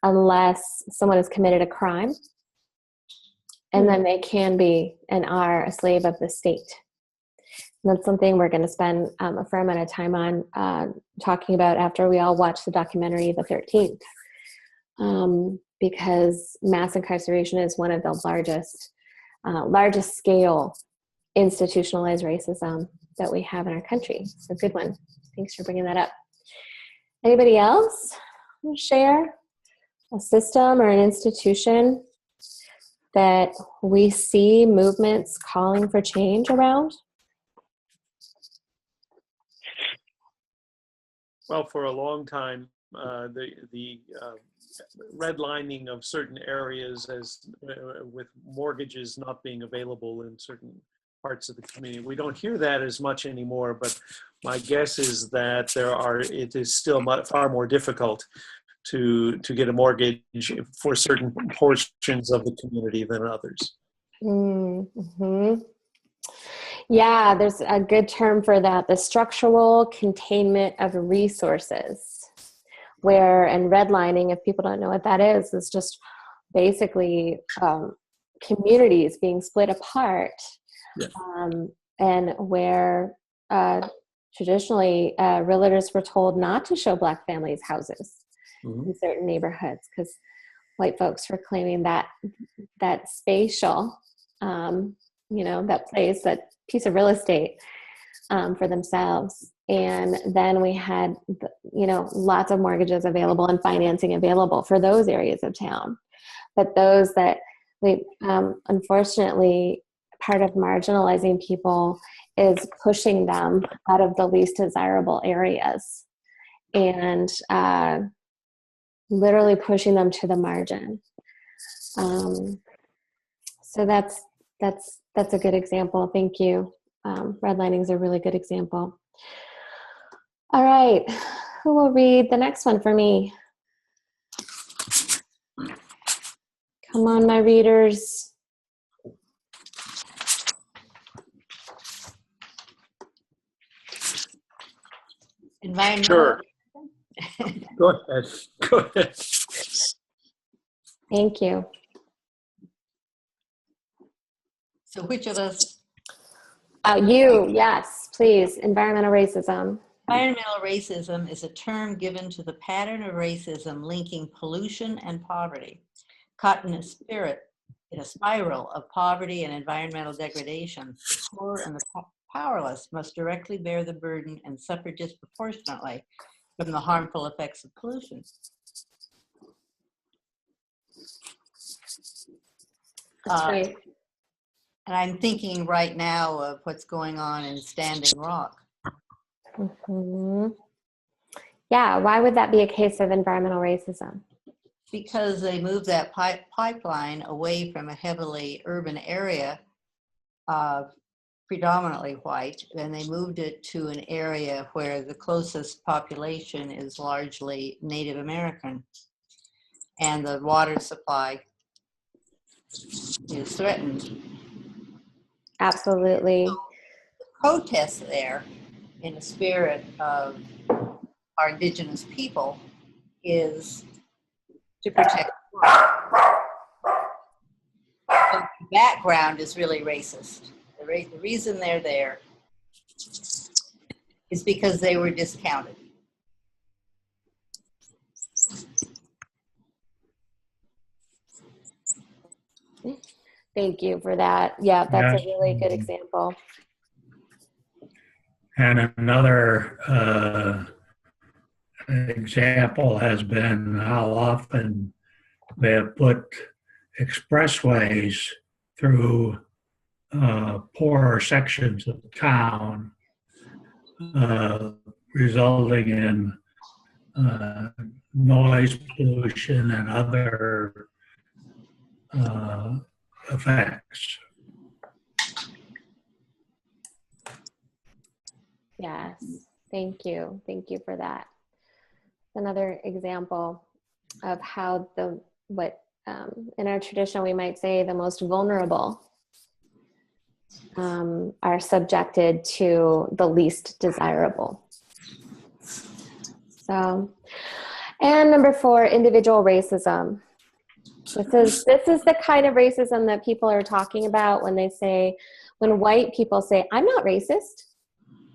unless someone has committed a crime, and then they can be and are a slave of the state. And that's something we're going to spend a fair amount of time on talking about after we all watch the documentary The 13th, because mass incarceration is one of the largest scale institutionalized racism that we have in our country. So good one. Thanks for bringing that up. Anybody else share a system or an institution that we see movements calling for change around? Well, for a long time, the redlining of certain areas as with mortgages not being available in certain parts of the community. We don't hear that as much anymore, but my guess is that it is still far more difficult to get a mortgage for certain portions of the community than others. Mm-hmm. Yeah, there's a good term for that, the structural containment of resources, and redlining, if people don't know what that is just basically communities being split apart. Yeah. And where traditionally realtors were told not to show Black families houses in certain neighborhoods because white folks were claiming that spatial, that place, that piece of real estate for themselves. And then we had, lots of mortgages available and financing available for those areas of town. But those that unfortunately, part of marginalizing people is pushing them out of the least desirable areas and literally pushing them to the margin. So that's a good example. Thank you. Redlining is a really good example. All right, who will read the next one for me? Come on, my readers. Sure. Go ahead. Thank you. So which of us? You, yes, please. Environmental racism. Environmental racism is a term given to the pattern of racism linking pollution and poverty. Caught in a spiral of poverty and environmental degradation, the poor and the powerless must directly bear the burden and suffer disproportionately from the harmful effects of pollution. That's right. And I'm thinking right now of what's going on in Standing Rock. Mm-hmm. Yeah, why would that be a case of environmental racism? Because they moved that pipeline away from a heavily urban area, predominantly white, and they moved it to an area where the closest population is largely Native American. and the water supply is threatened. Absolutely. Protest there in the spirit of our indigenous people is to protect the world. So the background is really racist. The reason they're there is because they were discounted. Thank you for that. Yeah, that's Yes. a really good example. And another example has been how often they have put expressways through poorer sections of town, resulting in noise pollution and other effects. Yes, thank you. Thank you for that. Another example of how in our tradition we might say the most vulnerable are subjected to the least desirable. So, and number 4, individual racism. This is the kind of racism that people are talking about when white people say, I'm not racist.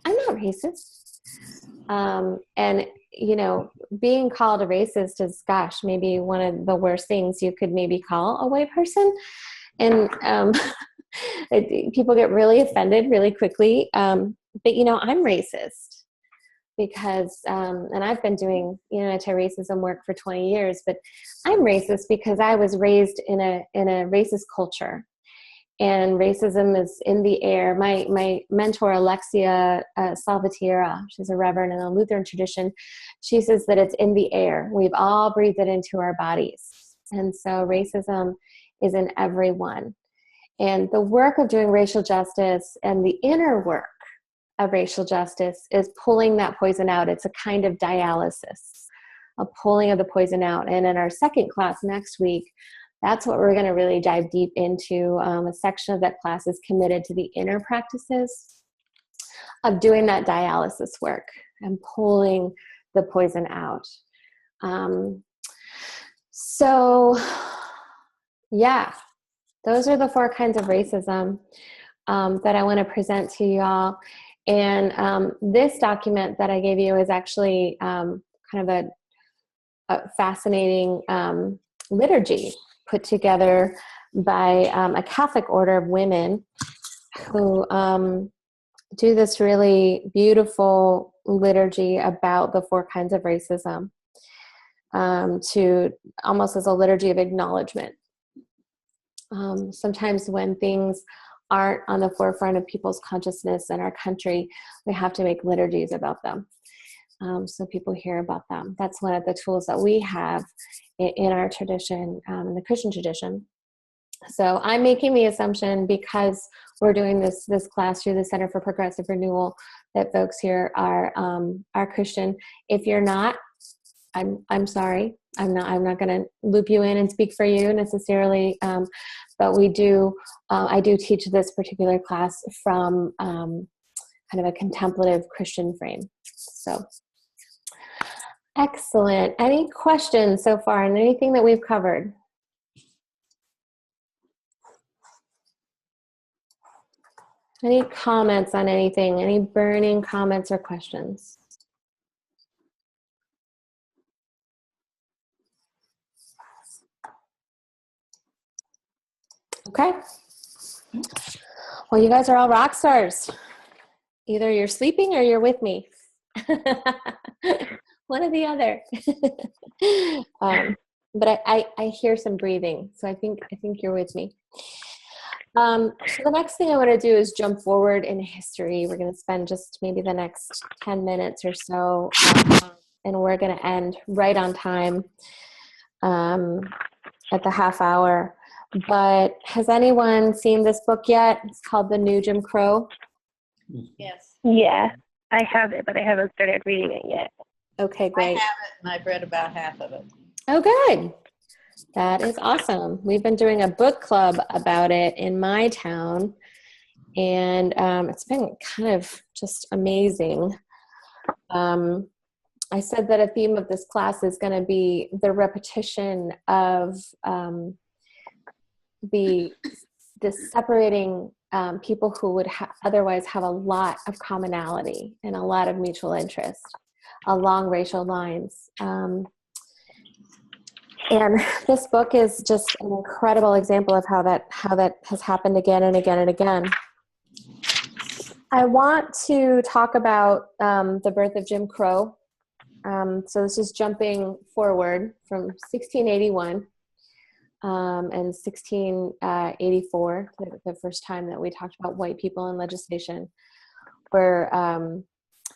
I'm not racist. And, you know, being called a racist is, gosh, maybe one of the worst things you could maybe call a white person. And people get really offended really quickly. But, you know, I'm racist because, and I've been doing, anti-racism work for 20 years, but I'm racist because I was raised in a racist culture. And racism is in the air. My mentor, Alexia Salvatierra, she's a reverend in the Lutheran tradition, she says that it's in the air. We've all breathed it into our bodies. And so racism is in everyone. And the work of doing racial justice and the inner work of racial justice is pulling that poison out. It's a kind of dialysis, a pulling of the poison out. And in our second class next week, that's what we're going to really dive deep into. A section of that class is committed to the inner practices of doing that dialysis work and pulling the poison out. So, yeah, those are the 4 kinds of racism that I want to present to you all. And this document that I gave you is actually kind of a fascinating liturgy put together by a Catholic order of women who do this really beautiful liturgy about the 4 kinds of racism, to almost as a liturgy of acknowledgement. Sometimes when things aren't on the forefront of people's consciousness in our country, we have to make liturgies about them. So people hear about them. That's one of the tools that we have in our tradition, in the Christian tradition. So I'm making the assumption, because we're doing this class through the Center for Progressive Renewal, that folks here are Christian. If you're not, I'm sorry. I'm not going to loop you in and speak for you necessarily. But we do. I do teach this particular class from kind of a contemplative Christian frame. So. Excellent. Any questions so far on anything that we've covered? Any comments on anything? Any burning comments or questions? Okay. Well, you guys are all rock stars. Either you're sleeping or you're with me. One or the other. But I hear some breathing, so I think you're with me. So the next thing I want to do is jump forward in history. We're going to spend just maybe the next 10 minutes or so, and we're going to end right on time at the half hour. But has anyone seen this book yet? It's called The New Jim Crow. Yes. Yeah, I have it, but I haven't started reading it yet. Okay, great. I have it, and I've read about half of it. Oh, good. That is awesome. We've been doing a book club about it in my town, and it's been kind of just amazing. I said that a theme of this class is going to be the repetition of the separating people who would otherwise have a lot of commonality and a lot of mutual interest along racial lines. And this book is just an incredible example of how that has happened again and again and again. I want to talk about the birth of Jim Crow. So this is jumping forward from 1681 and 1684, the first time that we talked about white people in legislation. Where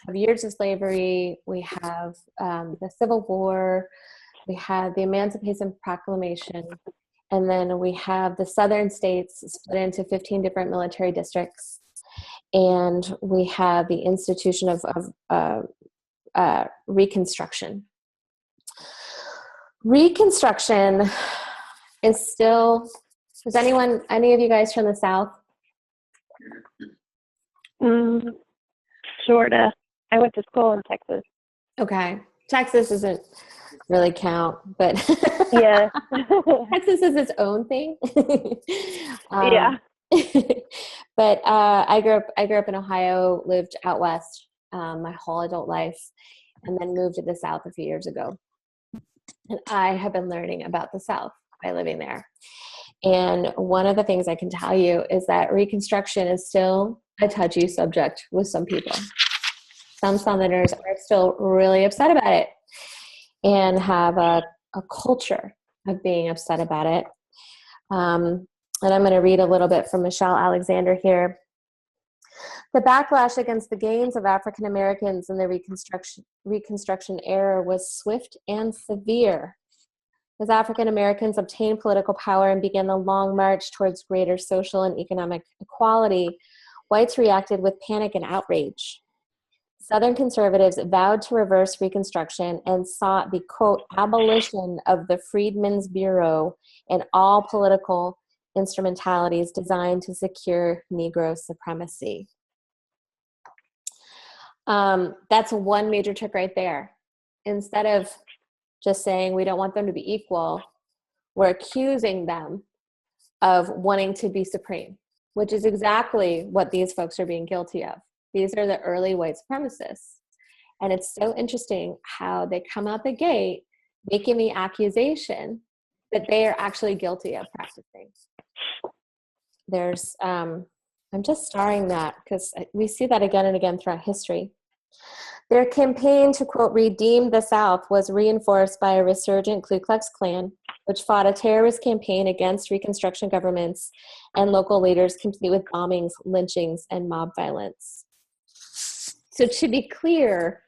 have years of slavery, we have the Civil War, we have the Emancipation Proclamation, and then we have the southern states split into 15 different military districts, and we have the institution of Reconstruction. Reconstruction is still, is any of you guys from the South? Sorta. I went to school in Texas. Okay. Texas doesn't really count, but Yeah. Texas is its own thing. Yeah. But I grew up in Ohio, lived out west my whole adult life, and then moved to the South a few years ago. And I have been learning about the South by living there. And one of the things I can tell you is that Reconstruction is still a touchy subject with some people. Some Southerners are still really upset about it and have a culture of being upset about it. And I'm going to read a little bit from Michelle Alexander here. The backlash against the gains of African Americans in the Reconstruction era was swift and severe. As African Americans obtained political power and began the long march towards greater social and economic equality, whites reacted with panic and outrage. Southern conservatives vowed to reverse Reconstruction and sought the, quote, abolition of the Freedmen's Bureau and all political instrumentalities designed to secure Negro supremacy. That's one major trick right there. Instead of just saying we don't want them to be equal, we're accusing them of wanting to be supreme, which is exactly what these folks are being guilty of. These are the early white supremacists. And it's so interesting how they come out the gate making the accusation that they are actually guilty of practicing. There's, I'm just starring that because we see that again and again throughout history. Their campaign to, quote, redeem the South was reinforced by a resurgent Ku Klux Klan, which fought a terrorist campaign against Reconstruction governments and local leaders, complete with bombings, lynchings, and mob violence. So to be clear,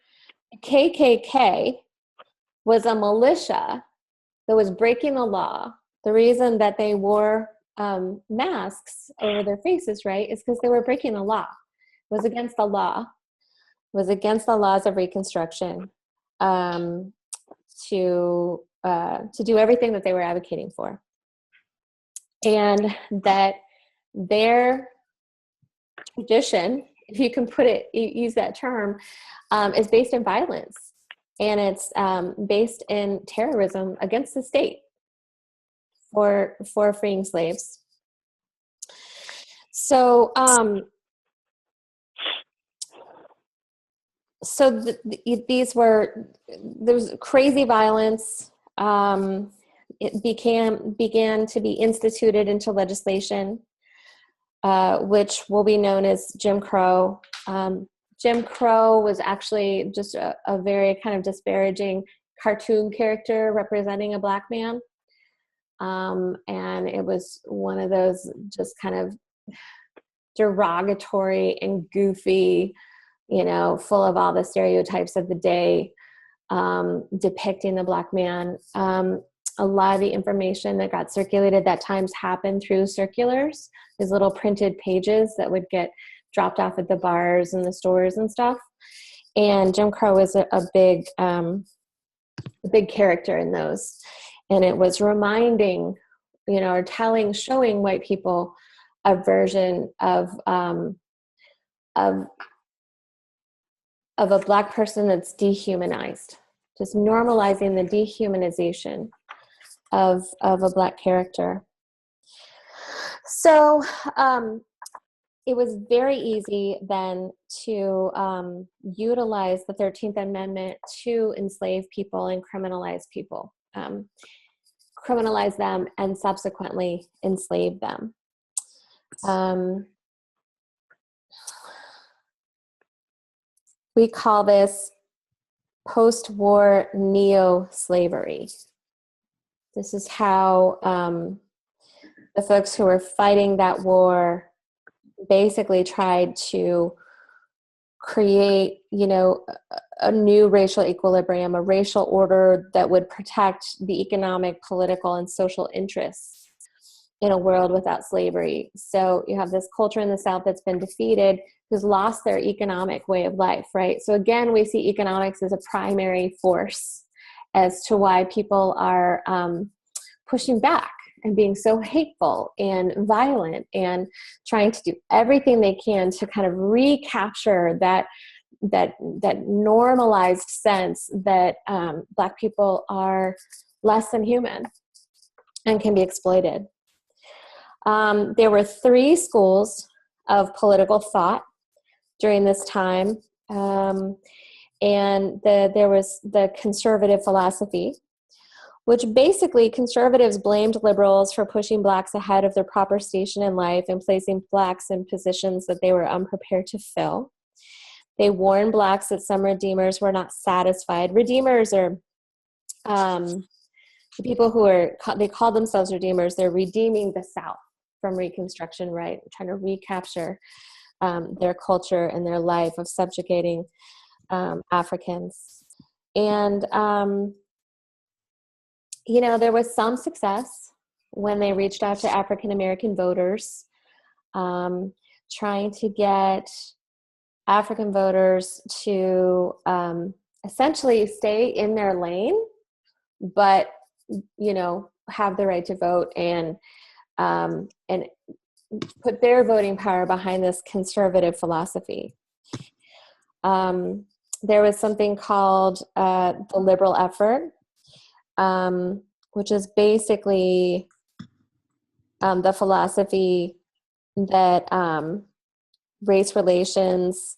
KKK was a militia that was breaking the law. The reason that they wore masks over their faces, right, is because they were breaking the law. It was against the law. It was against the laws of Reconstruction to do everything that they were advocating for. And that their tradition, if you can put it, use that term, is based in violence. And it's based in terrorism against the state for freeing slaves. So, there was crazy violence. It began to be instituted into legislation, which will be known as Jim Crow. Jim Crow was actually just a very kind of disparaging cartoon character representing a black man. And it was one of those just kind of derogatory and goofy, full of all the stereotypes of the day, depicting the black man. A lot of the information that got circulated that times happened through circulars, these little printed pages that would get dropped off at the bars and the stores and stuff. And Jim Crow was a big character in those. And it was reminding, or showing white people a version of a Black person that's dehumanized, just normalizing the dehumanization of a Black character. So it was very easy then to utilize the 13th Amendment to enslave people and criminalize people, criminalize them and subsequently enslave them. We call this post-war neo-slavery. This is how the folks who were fighting that war basically tried to create, a new racial equilibrium, a racial order that would protect the economic, political, and social interests in a world without slavery. So you have this culture in the South that's been defeated, who's lost their economic way of life, right? So again, we see economics as a primary force as to why people are pushing back and being so hateful and violent and trying to do everything they can to kind of recapture that normalized sense that Black people are less than human and can be exploited. There were 3 schools of political thought during this time, and there was the conservative philosophy, which basically conservatives blamed liberals for pushing Blacks ahead of their proper station in life and placing Blacks in positions that they were unprepared to fill. They warned Blacks that some redeemers were not satisfied. Redeemers are the people they call themselves redeemers. They're redeeming the South from Reconstruction, right? Trying to recapture their culture and their life of subjugating Africans. And, there was some success when they reached out to African-American voters, trying to get African voters to essentially stay in their lane, but, have the right to vote and put their voting power behind this conservative philosophy. There was something called the liberal effort, which is basically the philosophy that race relations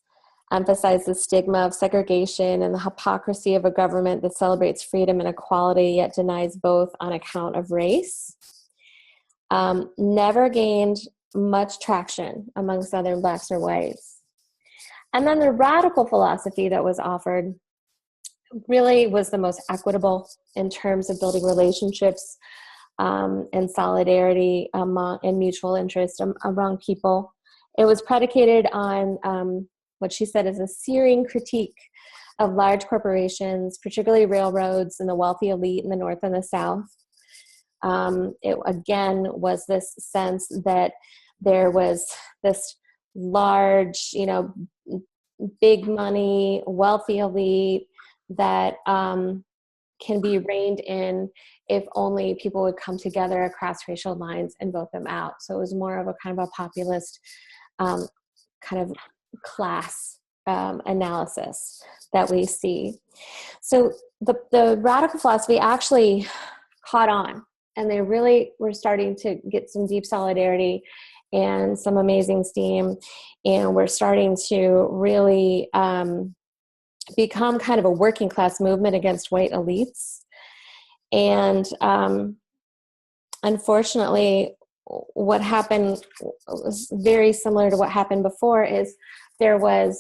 emphasize the stigma of segregation and the hypocrisy of a government that celebrates freedom and equality yet denies both on account of race. Never gained much traction among Southern Blacks or whites. And then the radical philosophy that was offered really was the most equitable in terms of building relationships and solidarity and mutual interest among people. It was predicated on what she said is a searing critique of large corporations, particularly railroads and the wealthy elite in the North and the South. It again was this sense that there was this large, big money, wealthy elite that can be reined in if only people would come together across racial lines and vote them out. So it was more of a kind of a populist kind of class analysis that we see. So the radical philosophy actually caught on, and they really were starting to get some deep solidarity and some amazing steam, and we're starting to really become kind of a working class movement against white elites. And unfortunately, what happened was very similar to what happened before. Is there were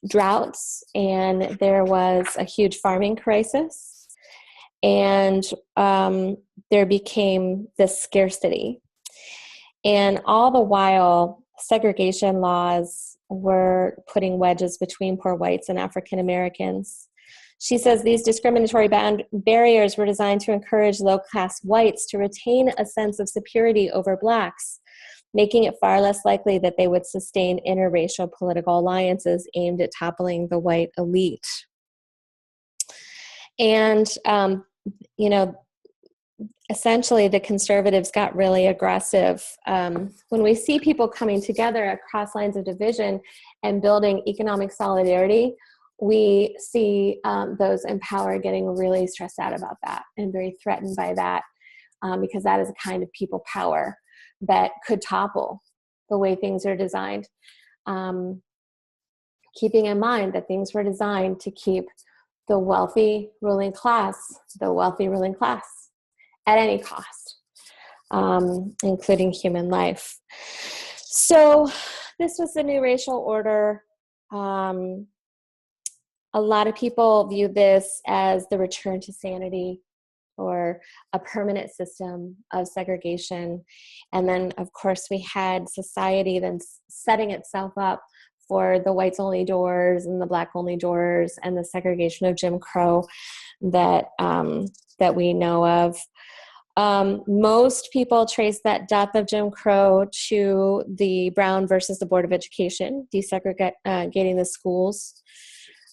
droughts, and there was a huge farming crisis, and there became this scarcity. And all the while, segregation laws were putting wedges between poor whites and African Americans. She says these discriminatory barriers were designed to encourage low-class whites to retain a sense of superiority over Blacks, making it far less likely that they would sustain interracial political alliances aimed at toppling the white elite. And, you know, essentially the conservatives got really aggressive. When we see people coming together across lines of division and building economic solidarity, we see those in power getting really stressed out about that and very threatened by that, because that is a kind of people power that could topple the way things are designed. Keeping in mind that things were designed to keep the wealthy ruling class at any cost, including human life. So this was the new racial order. A lot of people view this as the return to sanity, or a permanent system of segregation. And then, of course, we had society then setting itself up for the whites only doors and the black only doors and the segregation of Jim Crow that that we know of. Most people trace that death of Jim Crow to the Brown versus the Board of Education, desegregating the schools.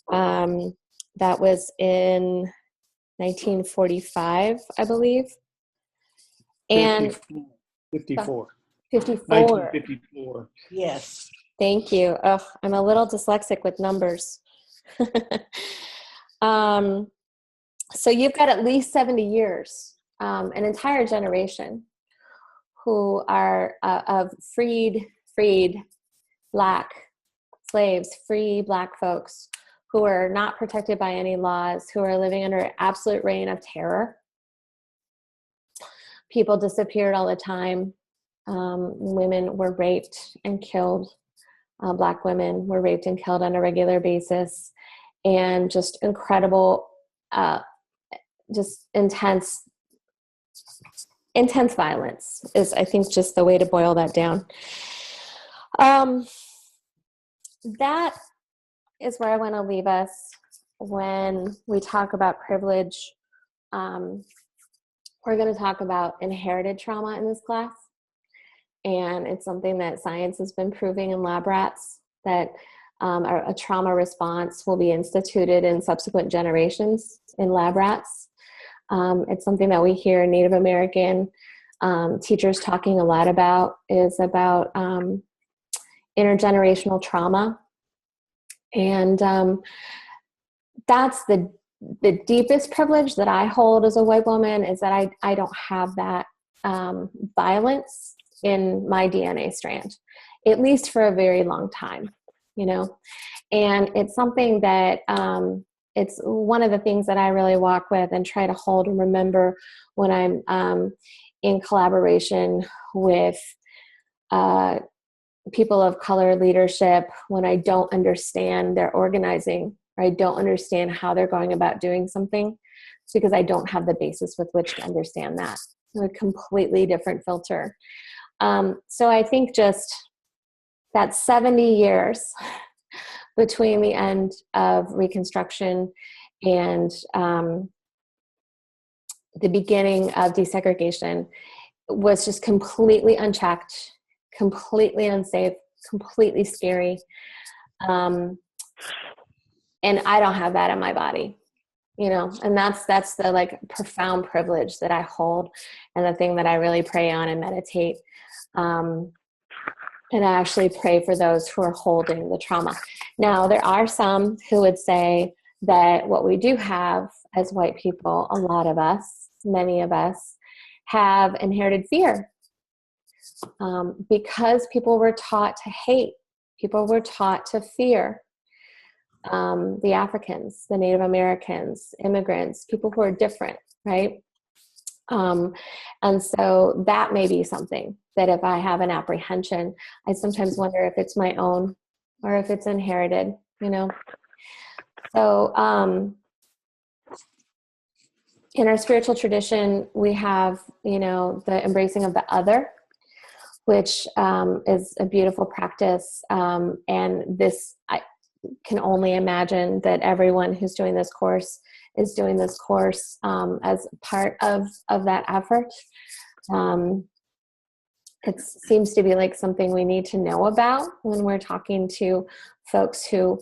That was in 1945, I believe. And 54. 54. 1954. Yes. Thank you. Oh, I'm a little dyslexic with numbers. So you've got at least 70 years, an entire generation who are of freed black slaves, free black folks who are not protected by any laws, who are living under absolute reign of terror. People disappeared all the time. Women were raped and killed. Black women were raped and killed on a regular basis. And just incredible, just intense violence is, I think, just the way to boil that down. That is where I want to leave us when we talk about privilege. We're going to talk about inherited trauma in this class. And it's something that science has been proving in lab rats, that a trauma response will be instituted in subsequent generations in lab rats. It's something that we hear Native American teachers talking a lot about, is about intergenerational trauma. And that's the deepest privilege that I hold as a white woman, is that I don't have that violence in my DNA strand, at least for a very long time, you know. And it's something that it's one of the things that I really walk with and try to hold and remember when I'm in collaboration with people of color leadership, when I don't understand their organizing, or I don't understand how they're going about doing something. It's because I don't have the basis with which to understand that. A completely different filter. So I think just that 70 years between the end of Reconstruction and the beginning of desegregation was just completely unchecked, completely unsafe, completely scary. And I don't have that in my body, you know, and that's the like profound privilege that I hold, and the thing that I really pray on and meditate. And I actually pray for those who are holding the trauma. Now, there are some who would say that what we do have as white people, a lot of us, many of us, have inherited fear. Because people were taught to hate, people were taught to fear the Africans, the Native Americans, immigrants, people who are different, right? And so that may be something that if I have an apprehension, I sometimes wonder if it's my own or if it's inherited, you know? So in our spiritual tradition, we have, you know, the embracing of the other, which is a beautiful practice. And this, I can only imagine that everyone who's doing this course is doing this course as part of that effort. It seems to be like something we need to know about when we're talking to folks who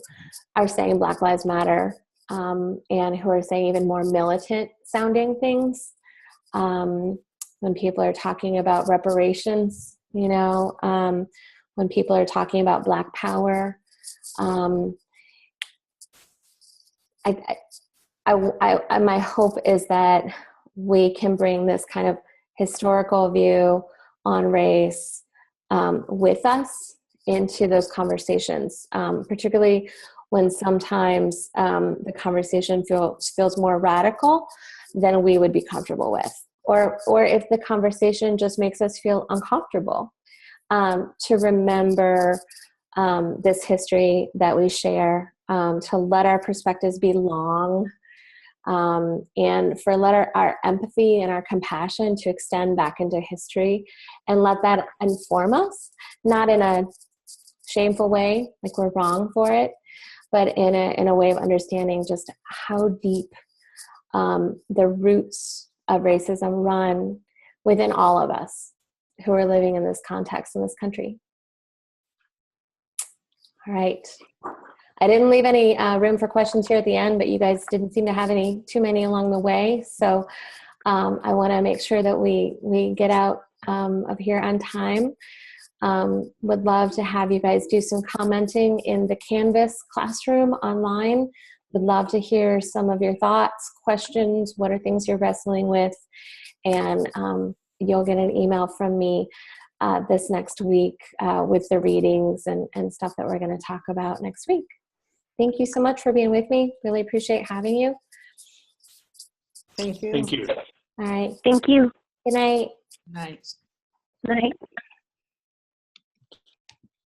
are saying Black Lives Matter, and who are saying even more militant sounding things. When people are talking about reparations, when people are talking about Black power, my hope is that we can bring this kind of historical view on race with us into those conversations, particularly when sometimes the conversation feels more radical than we would be comfortable with, or if the conversation just makes us feel uncomfortable, to remember this history that we share, to let our perspectives be long, and for let our empathy and our compassion to extend back into history, and let that inform us, not in a shameful way, like we're wrong for it, but in a way of understanding just how deep the roots of racism run within all of us who are living in this context in this country. All right. I didn't leave any room for questions here at the end, but you guys didn't seem to have too many along the way. So I want to make sure that we get out of here on time. Would love to have you guys do some commenting in the Canvas classroom online. Would love to hear some of your thoughts, questions, what are things you're wrestling with, and you'll get an email from me this next week with the readings and stuff that we're going to talk about next week. Thank you so much for being with me. Really appreciate having you. Thank you. Thank you. All right. Thank you. Good night. Night. Night.